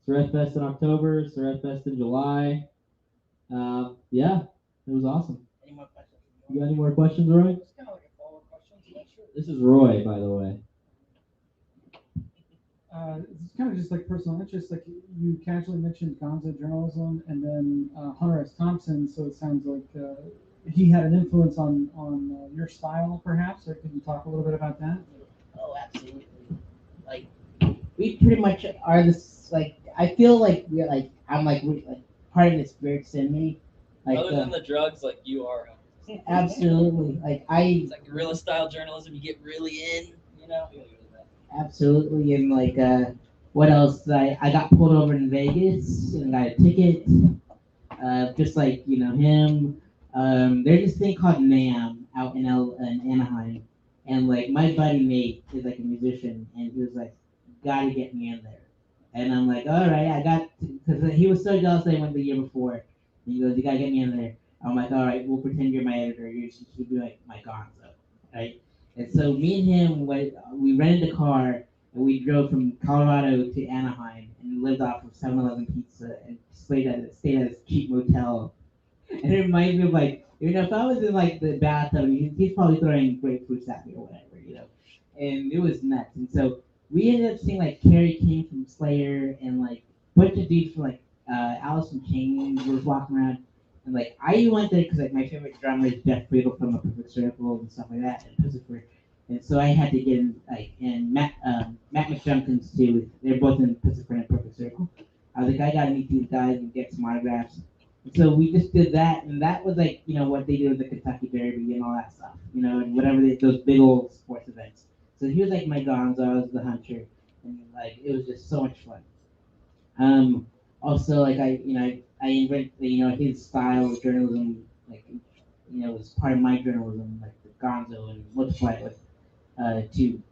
Sareth Fest in October, Sareth Fest in July. Yeah, it was awesome. Any more questions? You got any more questions, Roy? It's kind of like a follow-up question. So not sure. This is Roy, by the way. It's kind of just like personal interest. Like you casually mentioned Gonzo journalism, and then Hunter S. Thompson. So it sounds like he had an influence on your style, perhaps. Or could you talk a little bit about that? Oh, absolutely. Like we pretty much are this. Like I feel like we're like I'm like part of the spirits in me. Like Other than the drugs, like you are. Absolutely. Like It's like guerrilla style journalism. You get really in, you know. Absolutely, and like what else? I got pulled over in Vegas and got a ticket. Just like him. There's this thing called NAM out in Anaheim, and like my buddy Nate is like a musician, and he was like, "Gotta get me in there." And I'm like, all right, I got, because he was so jealous that I went the year before. And he goes, you gotta get me in there. I'm like, all right, we'll pretend you're my editor. You'll be like my gonzo, right? And so me and him, we rented a car and we drove from Colorado to Anaheim and lived off of 7-Eleven pizza and stayed at a cheap motel. And it reminds me of like, if I was in like the bathtub, he's probably throwing grapefruits at me or whatever. And it was nuts. And so we ended up seeing like Carrie King from Slayer and like a bunch of dudes from like Alice in Chains was walking around. And like I went there because like my favorite drummer is Jeff Friedel from the Perfect Circle and stuff like that and Pacific. And so I had to get in like and Matt McJunkins too. They're both in Pacific and Perfect Circle. I was like, I gotta meet these guys and get some autographs. And so we just did that, and that was like what they did with the Kentucky Derby and all that stuff, and whatever those big old sports events. So he was like my Gonzo, I was the hunter, and like it was just so much fun. Also like I invented his style of journalism, like was part of my journalism, like the Gonzo, and multiplied with to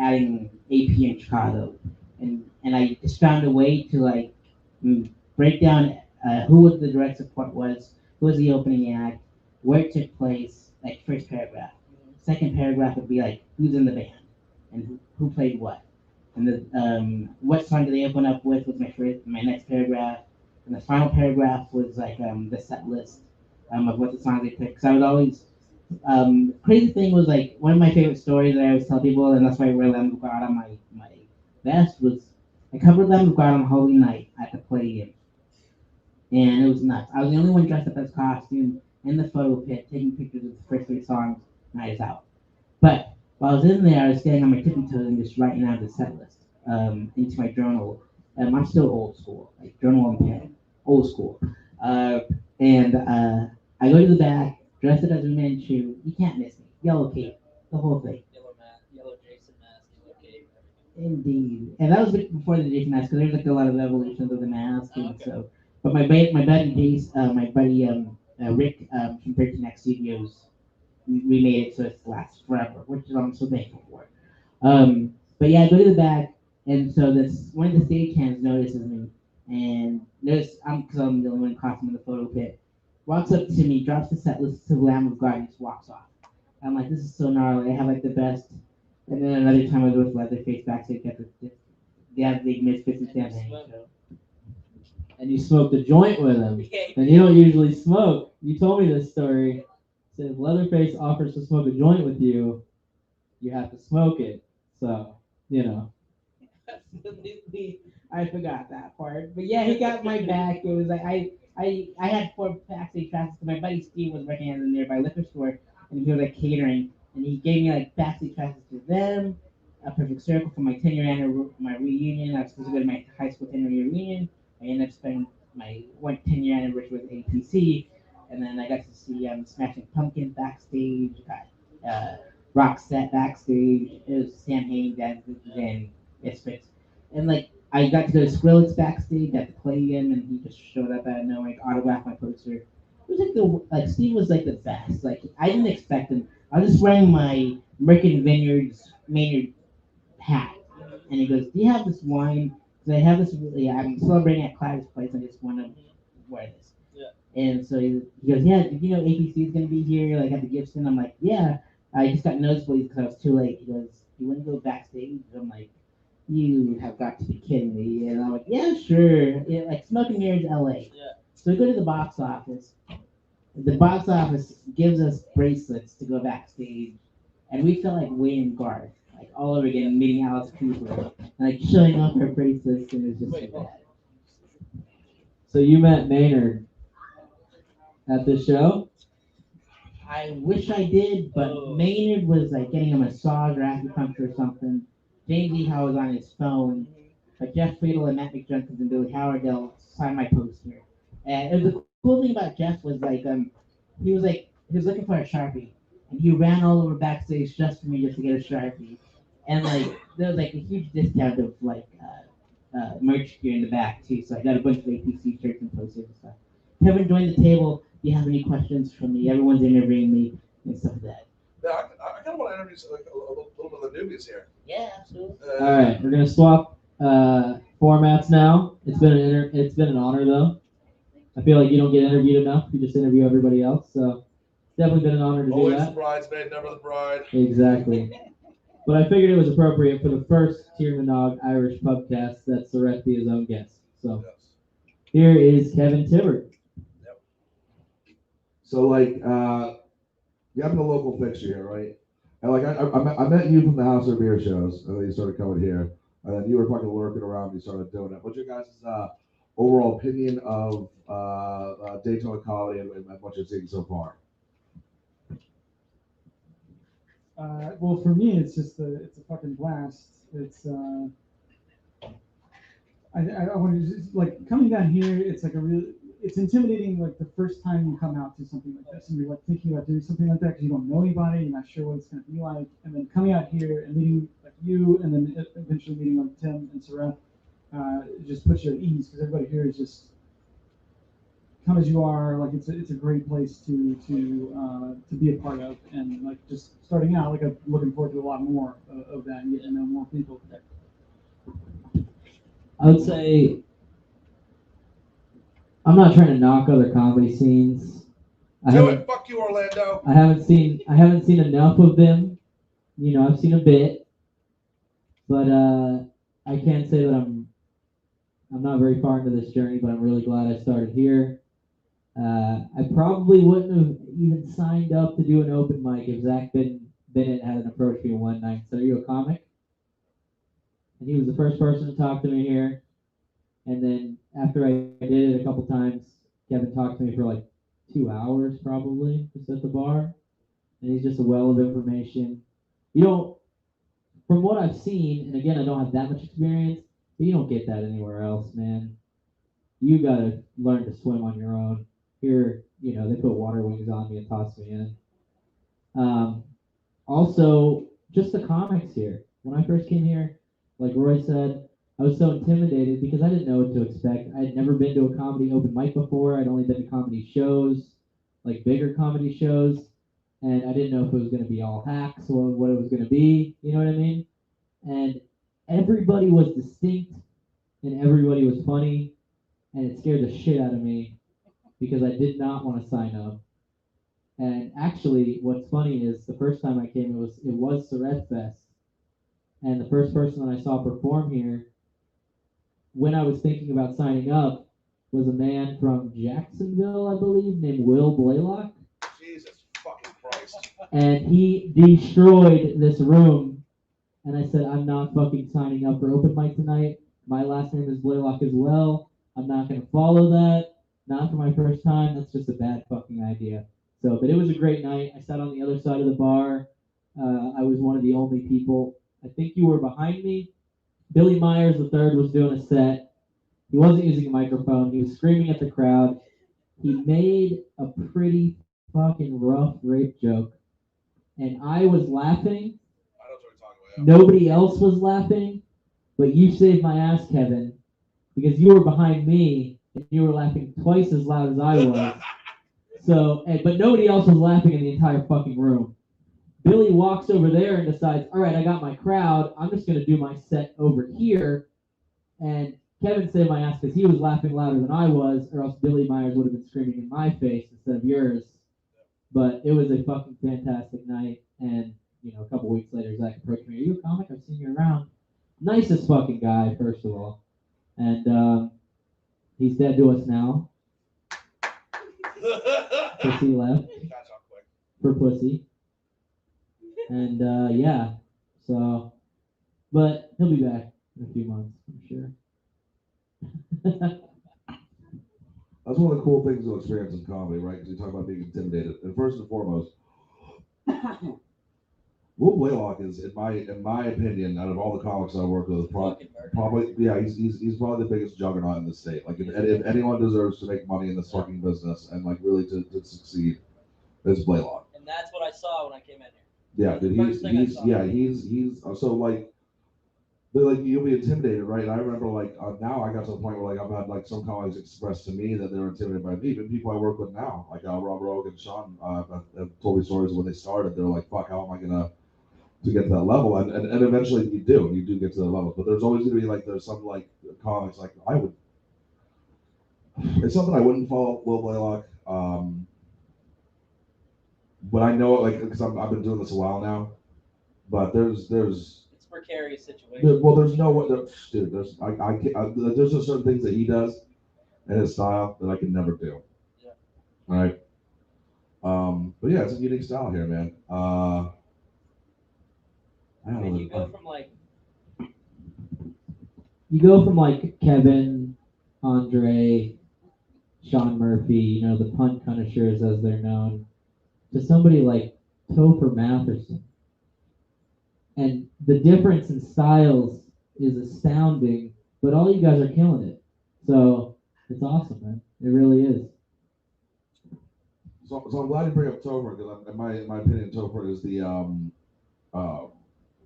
adding AP in Chicago, and I just found a way to like break down who was the direct support was, who was the opening act, where it took place, like first paragraph. Second paragraph would be like who's in the band and who played what. And what song did they open up with was my next paragraph. And the final paragraph was like the set list of what the songs they picked. Because I would always, crazy thing was like one of my favorite stories that I always tell people, and that's why I wear Lamb of God on my vest, was I covered Lamb of God on Halloween night at the Palladium. And it was nuts. I was the only one dressed up as costume in the photo pit, taking pictures of the first 3 songs, and I was out. But while I was in there, I was standing on my tippy toes and just writing out the set list into my journal. I'm still old school, like journal and pen, old school. And I go to the back, dressed it as a Manchu. You can't miss me. Yellow cape, the whole thing. Yellow Jason mask, yellow cape, Indeed. And that was before the Jason mask, because there's like a lot of evolutions of the mask, and so. But my buddy Rick from 13 X Studios remade it so it lasts forever, which I'm so thankful for. But yeah, I go to the back, and so one of the stagehands notices me, and because I'm the only one in costume in the photo pit, walks up to me, drops the set list to the Lamb of God, and just walks off. I'm like, this is so gnarly. I have like the best. And then another time I was with Leatherface backstage at the big Misfits and Sam Hanks show. And you smoked a joint with him. Yeah. And you don't usually smoke. You told me this story. Said if Leatherface offers to smoke a joint with you, you have to smoke it. So, I forgot that part. But yeah, he got my back. It was like I had 4 backstage passes. My buddy Steve was working at a nearby liquor store, and he was like catering, and he gave me like backstage passes to them, a Perfect Circle for my 10-year anniversary, my reunion. I was supposed to go to my high school 10-year reunion. I ended up spending my 10-year anniversary with APC, and then I got to see Smashing Pumpkins backstage, got Roxette backstage. It was Sam Hain, and Misfits, and like I got to go to Skrillex backstage at the Palladium, and he just showed up out of nowhere, autographed my poster. It was like Steve was like the best. Like I didn't expect him. I was just wearing my American Vineyards Maynard hat, and he goes, "Do you have this wine? Because I have this. I'm celebrating at Clyde's place. I just want to wear this." Yeah. And so he goes, "Yeah, did you know APC is gonna be here? Like at the Gibson?" I'm like, "Yeah." I just got nosebleeds because I was too late. He goes, "You want to go backstage?" I'm like, "You have got to be kidding me!" And I'm like, "Yeah, sure." Yeah, like Smoking Mirrors, LA. Yeah. So we go to the box office. The box office gives us bracelets to go backstage, and we felt like Wayne Garth, like all over again, meeting Alice Cooper, and like showing off our bracelets, and it was just like that. so you met Maynard at the show? I wish I did, but Maynard was like getting a massage or acupuncture or something. James E. Howe was on his phone, but Jeff Friedel and Matt McJunkins and Billy Howardell signed my poster. And the cool thing about Jeff was like he was looking for a Sharpie, and he ran all over backstage just for me just to get a Sharpie. And like there was like a huge discount of like merch gear in the back too, so I got a bunch of APC shirts and posters and stuff. Kevin joined the table. Do you have any questions for me? Everyone's interviewing me and stuff like that. Yeah, I kind of want to interview like, a little bit of the newbies here. Yeah, absolutely. All right, we're gonna swap formats now. It's been an honor though. I feel like you don't get interviewed enough. You just interview everybody else. So it's definitely been an honor to do Always the that. bridesmaid, never the bride. Exactly. But I figured it was appropriate for the first Tier Nog Irish Pubcast that Surrett be his own guest. So Yes. here is Kevin Tibbert. So like, you have the local fixture here, right? And like, I met you from the House of Beer shows, and then you started coming here, and then you were fucking lurking around. You started doing it. What's your guys' overall opinion of Daytona comedy and what you're seeing so far? Well, for me, it's a fucking blast. It's I want to just like coming down here. It's like it's intimidating. Like the first time you come out to something like this, and you're like thinking about doing something like that because you don't know anybody, you're not sure what it's going to be like, and then coming out here and meeting like you, and then eventually meeting like Tim and Sarah, it just puts you at ease because everybody here is just come as you are. Like it's a great place to be a part of, and like just starting out, like I'm looking forward to a lot more of that and getting to know more people. I would say I'm not trying to knock other comedy scenes. Do it. Fuck you, Orlando. I haven't seen enough of them. You know, I've seen a bit, but I can't say that I'm not very far into this journey. But I'm really glad I started here. I probably wouldn't have even signed up to do an open mic if Zach Bennett hadn't approached me one night. So, are you a comic? And he was the first person to talk to me here. And then after I did it a couple times, Kevin talked to me for like 2 hours probably, just at the bar. And he's just a well of information. You don't, from what I've seen, and again, I don't have that much experience, but you don't get that anywhere else, man. You gotta learn to swim on your own. Here, you know, they put water wings on me and toss me in. Also, just the comics here. When I first came here, like Roy said, I was so intimidated because I didn't know what to expect. I had never been to a comedy open mic before. I'd only been to comedy shows, like bigger comedy shows, and I didn't know if it was going to be all hacks or what it was going to be. You know what I mean? And everybody was distinct, and everybody was funny, and it scared the shit out of me because I did not want to sign up. And actually, what's funny is the first time I came, it was Surrett Fest. And the first person that I saw perform here, when I was thinking about signing up, was a man from Jacksonville, I believe, named Will Blaylock. Jesus fucking Christ. And he destroyed this room. And I said, I'm not fucking signing up for open mic tonight. My last name is Blaylock as well. I'm not going to follow that. Not for my first time. That's just a bad fucking idea. So, but it was a great night. I sat on the other side of the bar. I was one of the only people. I think you were behind me. Billy Myers III was doing a set. He wasn't using a microphone. He was screaming at the crowd. He made a pretty fucking rough rape joke. And I was laughing. I know what you're talking about. Yeah. Nobody else was laughing. But you saved my ass, Kevin. Because you were behind me and you were laughing twice as loud as I was. So, but nobody else was laughing in the entire fucking room. Billy walks over there and decides, all right, I got my crowd. I'm just going to do my set over here. And Kevin saved my ass because he was laughing louder than I was, or else Billy Myers would have been screaming in my face instead of yours. But it was a fucking fantastic night. And, you know, a couple weeks later, Zach approached me. Are you a comic? I've seen you around. Nicest fucking guy, first of all. And he's dead to us now. Pussy left for pussy. And yeah, so, but he'll be back in a few months, I'm sure. That's one of the cool things to experience in comedy, right? Because you talk about being intimidated. And first and foremost, Will Blaylock is, in my opinion, out of all the comics I work with, probably yeah, he's probably the biggest juggernaut in the state. Like if anyone deserves to make money in this fucking business and like really to succeed, it's Blaylock. And that's what I saw when I came in here. Yeah, dude, he's so like, but like you'll be intimidated, right? And I remember like now I got to the point where like I've had like some comics express to me that they're intimidated by me. Even people I work with now, like Rob Rogue and Sean, have told me stories when they started. They're like, "Fuck, how am I gonna to get to that level?" And eventually you do get to that level. But there's always gonna be like there's some like comics, like I would. It's something I wouldn't follow Will Blaylock. But I know it, like, because I've been doing this a while now. But there's It's a precarious situation. well, there's no way, dude. There's just certain things that he does and his style that I can never do. Yeah. Right. But yeah, it's a unique style here, man. I don't I mean, know. you go from like Kevin, Andre, Sean Murphy, you know, the punt punishers as they're known, to somebody like Topher Matherson. And the difference in styles is astounding, but all you guys are killing it. So it's awesome, man. It really is. So I'm glad you bring up Topher because in my opinion, Topher is the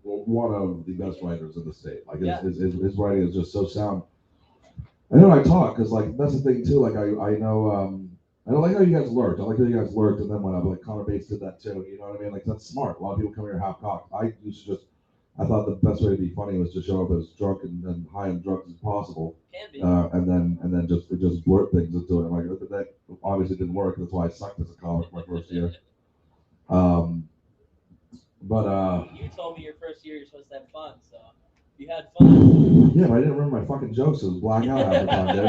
one of the best writers in the state. Like his writing is just so sound. And then I talk because like that's the thing too. Like I know I don't like how you guys lurked. I like how you guys lurked and then went up. Like Connor Bates did that too. You know what I mean? Like that's smart. A lot of people come here half cocked. I used to just. I thought the best way to be funny was to show up as drunk and high and drunk as possible. can be. And then just blurt things into it. I'm like that obviously didn't work. That's why I sucked as a comic my first year. But You told me your first year you're supposed to have fun, so you had fun. yeah, but I didn't remember my fucking jokes. It was black out half the time. Dude.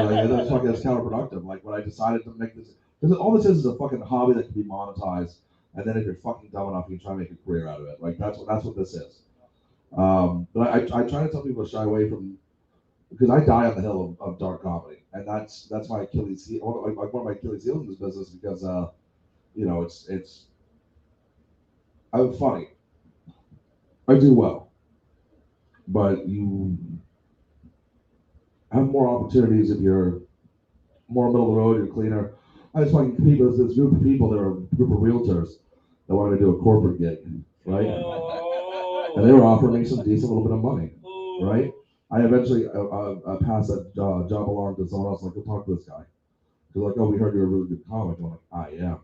Like that's counterproductive. Like when I decided to make this, because all this is a fucking hobby that can be monetized, and then if you're fucking dumb enough, you can try to make a career out of it. Like that's what this is. But I try to tell people to shy away from, because I die on the hill of dark comedy, and that's my Achilles heel. One of my Achilles heels in this business because you know it's I'm funny, I do well, but you have more opportunities if you're more middle of the road, you're cleaner. I just fucking people. There's this group of people, there are a group of realtors that wanted to do a corporate gig, right? And they were offering me some decent little bit of money, right? I eventually passed that job along to someone else. Like, go talk to this guy. They're like, oh, we heard you're a really good comic. I'm like, I am.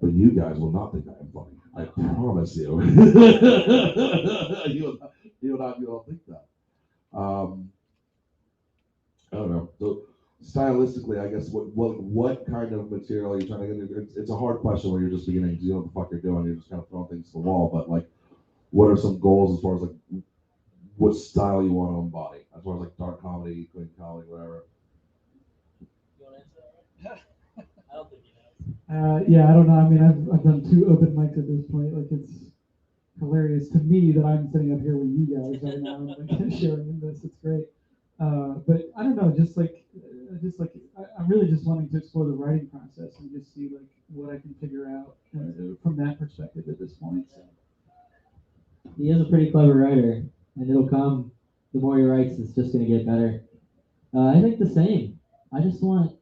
But you guys will not think I am funny. I promise you. you will not think that. I don't know. So stylistically, I guess what kind of material are you trying to get into? It's a hard question when you're just beginning because you know what the fuck you're doing. You're just kind of throwing things to the wall. But like, what are some goals as far as like what style you want to embody? As far as like dark comedy, clean comedy, whatever. You want to answer that? I don't think he knows. Yeah, I don't know. I mean, I've done 2 open mics at this point. Like, it's hilarious to me that I'm sitting up here with you guys right now, like sharing in this. It's great. But I don't know. I'm really just wanting to explore the writing process and just see like what I can figure out from that perspective at this point. So. He is a pretty clever writer, and it'll come. The more he writes, it's just going to get better. I think the same. I just want,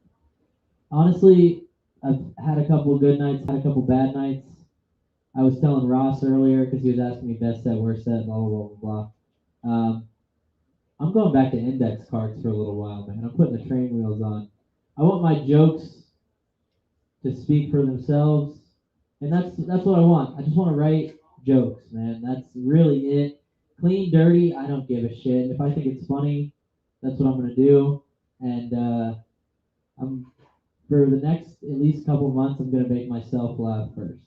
honestly, I've had a couple of good nights, had a couple bad nights. I was telling Ross earlier because he was asking me best set, worst set, blah, blah, blah, blah. I'm going back to index cards for a little while, man. I'm putting the train wheels on. I want my jokes to speak for themselves, and that's what I want. I just want to write jokes, man. That's really it. Clean, dirty, I don't give a shit. If I think it's funny, that's what I'm gonna do. And I'm for the next at least couple months, I'm gonna make myself laugh first.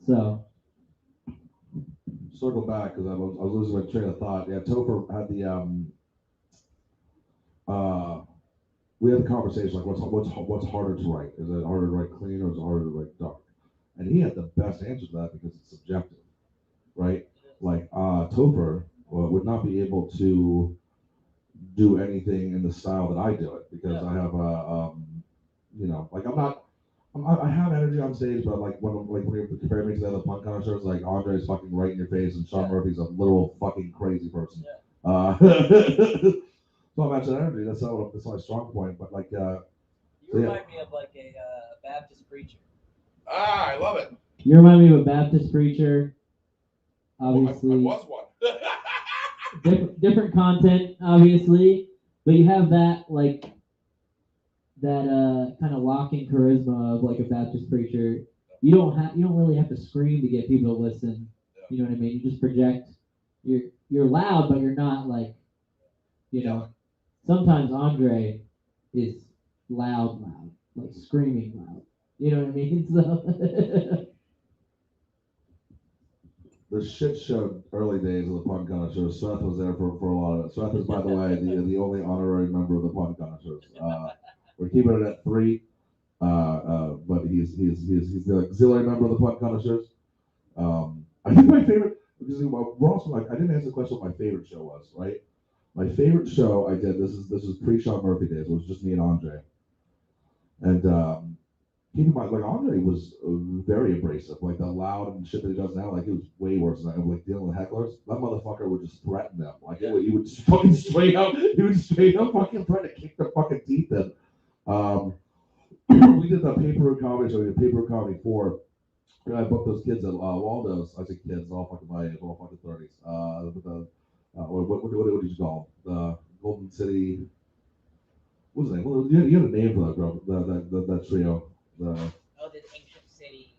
So Circle back because I was losing my train of thought. Yeah, Topher had the we had the conversation like what's harder to write? Is it harder to write clean or is it harder to write dark? And he had the best answer to that because it's subjective, right? Like Topher would not be able to do anything in the style that I do it because I have you know, like I have energy on stage, but like when you compare me to the other punk concerts, like Andre's fucking right in your face and Sean Murphy's a literal fucking crazy person. So I mentioned energy. That's my strong point. But like, you remind me of like a Baptist preacher. Ah, I love it. you remind me of a Baptist preacher. Obviously, I was one. different content, obviously, but you have that like that kind of locking charisma of like a Baptist preacher. You don't really have to scream to get people to listen. You know what I mean? You just project. You're loud, but you're not like You know, sometimes Andre is loud, like screaming loud. You know what I mean? So The shit show early days of the Pun Connoisseurs. Seth was there for a lot of it. Seth is, by the way, the only honorary member of the Pun Connoisseurs. We're keeping it at 3, but he's the auxiliary member of the Pun Connoisseurs. I think my favorite, because Ross, like, I didn't answer the question what my favorite show was, right? My favorite show I did, this is pre-Sean Murphy days, it was just me and Andre. And keep in mind, like, Andre was very abrasive, like the loud and shit that he does now, like, it was way worse than that. Like, dealing with hecklers, that motherfucker would just threaten them. Like, he would fucking straight up fucking threaten to kick their fucking teeth in. We did the Paper Road Comedy show, we did Paper Road Comedy 4. I booked those kids at Waldo's. I say kids, all fucking my age, all fucking 30s. What did you call them? The Golden City. What was the name? Well, you had a name for that group, that trio. Oh, the Ancient City.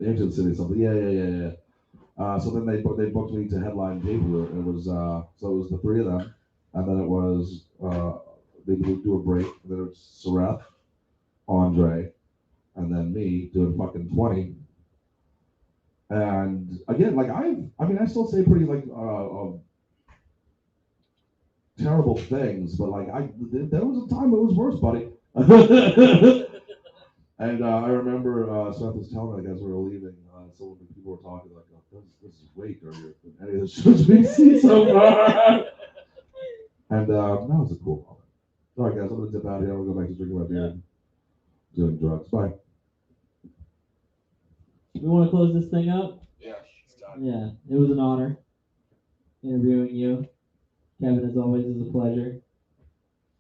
The Ancient City something. Yeah. So then they booked me to headline Paper Route. It was so it was the 3 of them, and then it was they would do a break. And then it was Sareth, Andre, and then me doing fucking 20. And again, like I still say pretty like terrible things, but like there was a time it was worse, buddy. And I remember Seth was telling me, like, as we were leaving, some of the people were talking like, oh, this is way dirtier than any of the shows we've seen so far. And that was a cool moment. All right, guys, I'm gonna dip out here. I'm gonna go back to drinking my beer and doing drugs. Bye. we want to close this thing up. Yeah, it's done. Yeah, it was an honor interviewing you. Kevin, as always, is a pleasure.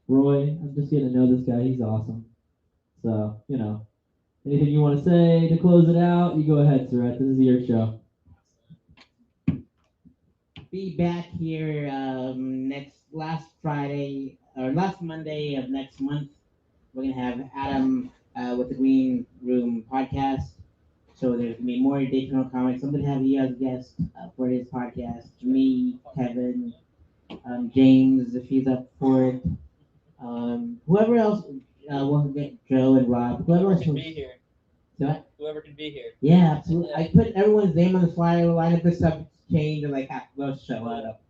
Roy, I'm just getting to know this guy. He's awesome. So, you know, anything you want to say to close it out, you go ahead, Surratt. This is your show. Be back here last Monday of next month. We're gonna have Adam with the Green Room podcast. So there's gonna be more additional comics. I'm gonna have you as a guest for his podcast. Me, Kevin, James, if he's up for it. Whoever else will get Joe and Rob. Whoever else can will be here. What? Whoever can be here. Yeah, absolutely. I put everyone's name on the flyer, line up this stuff, change, and like half those show up,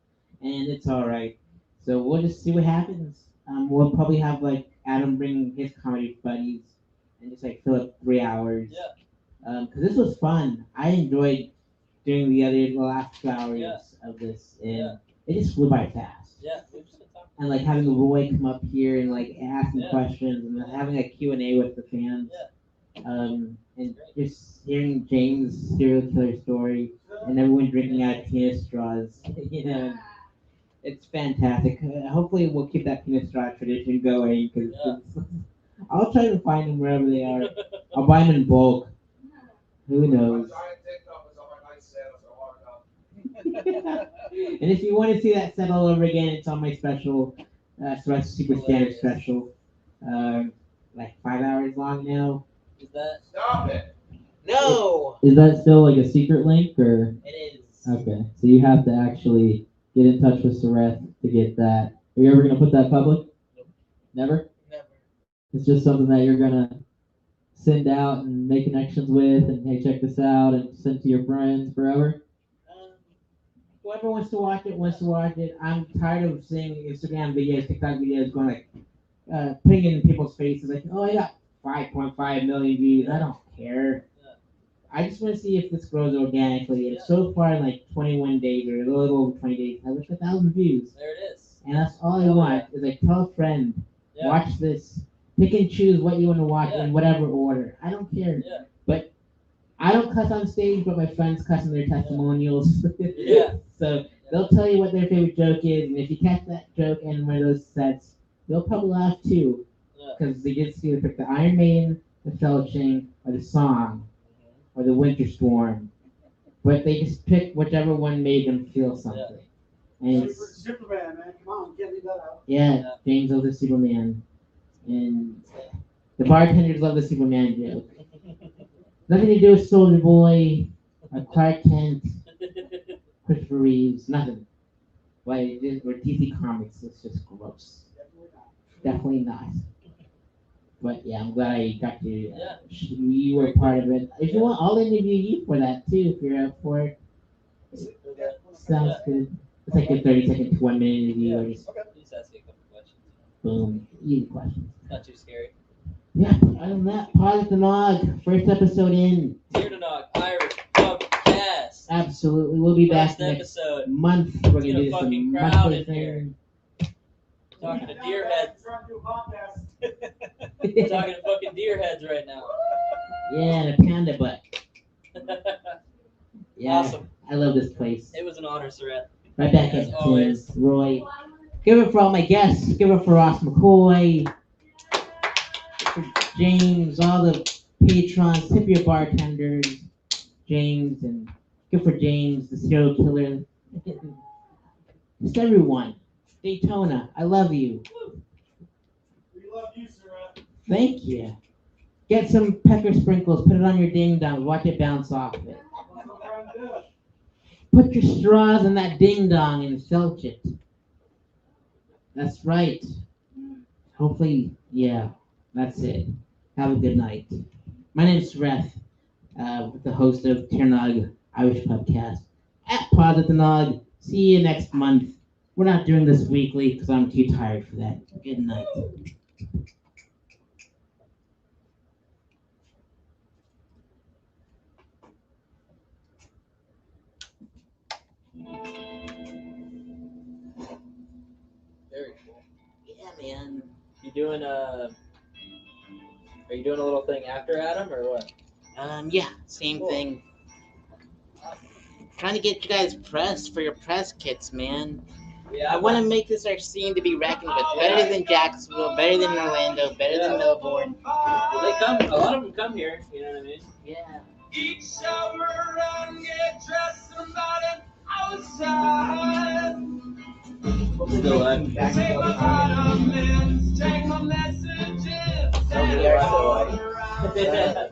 and it's all right. So we'll just see what happens. We'll probably have like Adam bring his comedy buddies and just like fill up 3 hours. Yeah. Because this was fun. I enjoyed doing the last 2 hours of this, and it just flew by fast. Yeah. We've just been talking. And like having Roy come up here and like asking questions and having a Q&A with the fans. And just hearing James' serial killer story and everyone drinking out of penis straws, you know, it's fantastic. Hopefully we'll keep that penis straw tradition going, because I'll try to find them wherever they are. I'll buy them in bulk. Who knows? My giant dick cup is on my nightstand as I walk up. And if you want to see that set all over again, it's on my special, Super Standard special. Like 5 hours long now. Is that? Stop it. No! Is that still like a secret link, or? It is. Okay, so you have to actually get in touch with Surratt to get that. Are you ever going to put that public? Nope. Never? Never. It's just something that you're going to send out and make connections with, and hey, check this out, and send to your friends forever? Whoever wants to watch it. I'm tired of seeing Instagram videos, TikTok videos going like, putting in people's faces like, oh, I got 5.5 million views. I don't care. I just want to see if this grows organically. And so far, in like 21 days or a little over 20 days, I reached 1,000 views. There it is. And that's all I want is like tell a friend, watch this, pick and choose what you want to watch in whatever order. I don't care. Yeah. But I don't cuss on stage, but my friends cuss in their testimonials. So they'll tell you what their favorite joke is, and if you catch that joke in one of those sets, they'll probably laugh too. Because they get to see pick the Iron Maiden, the Felching, or the song, or the Winter Storm. But they just pick whichever one made them feel something. And Superman, man, come on, can't leave that out. yeah, James loves the Superman. And the bartenders love the Superman joke. Nothing to do with Soldier Boy, or Clark Kent, Christopher Reeves, nothing. Where DC Comics is just gross. Definitely not. But yeah, I'm glad I got to. You were part of it. If you want, I'll interview you for that too. If you're up for it. Sounds good. It's like a 30-second to 1 minute interview. Or just Just ask you a couple questions. boom, easy questions. Not too scary. Yeah. Other than that, Pod the Nog. First episode in. Dear to Nog, Irish Pubcast. Absolutely, we'll be back First next episode. month. We're gonna Get a do this a fucking crowd monthly in here. thing. Talking to deer heads. Talking to fucking deer heads right now. Yeah, and a panda butt. Yeah, Awesome. I love this place. It was an honor, Surratt. Right back As at always. Tim, Roy. Give it for all my guests. Give it for Ross McCoy. For James, all the patrons, tip your bartenders, James, and good for James, the serial killer. Just everyone. Daytona, I love you. We love you, Surratt. Thank you. Get some pepper sprinkles, put it on your ding dong, watch it bounce off it. Put your straws in that ding dong and filch it. That's right. Hopefully, yeah, that's it. Have a good night. My name's Reth, the host of nOg Irish Pubcast at Pod at the Nog. See you next month. We're not doing this weekly because I'm too tired for that. Good night. Very cool. Yeah, man. You doing Are you doing a little thing after Adam or what? Yeah, same Cool. thing. Trying to get you guys pressed for your press kits, man. Yeah. I want to make this our scene to be reckoned with. Better than Jacksonville, better than Orlando, better than Melbourne. Well, they come. A lot of them come here. You know what I mean? Yeah. Eat, shower, and get dressed, somebody outside. Still live. Take my vitamins, take my messages, Oh, we are still around.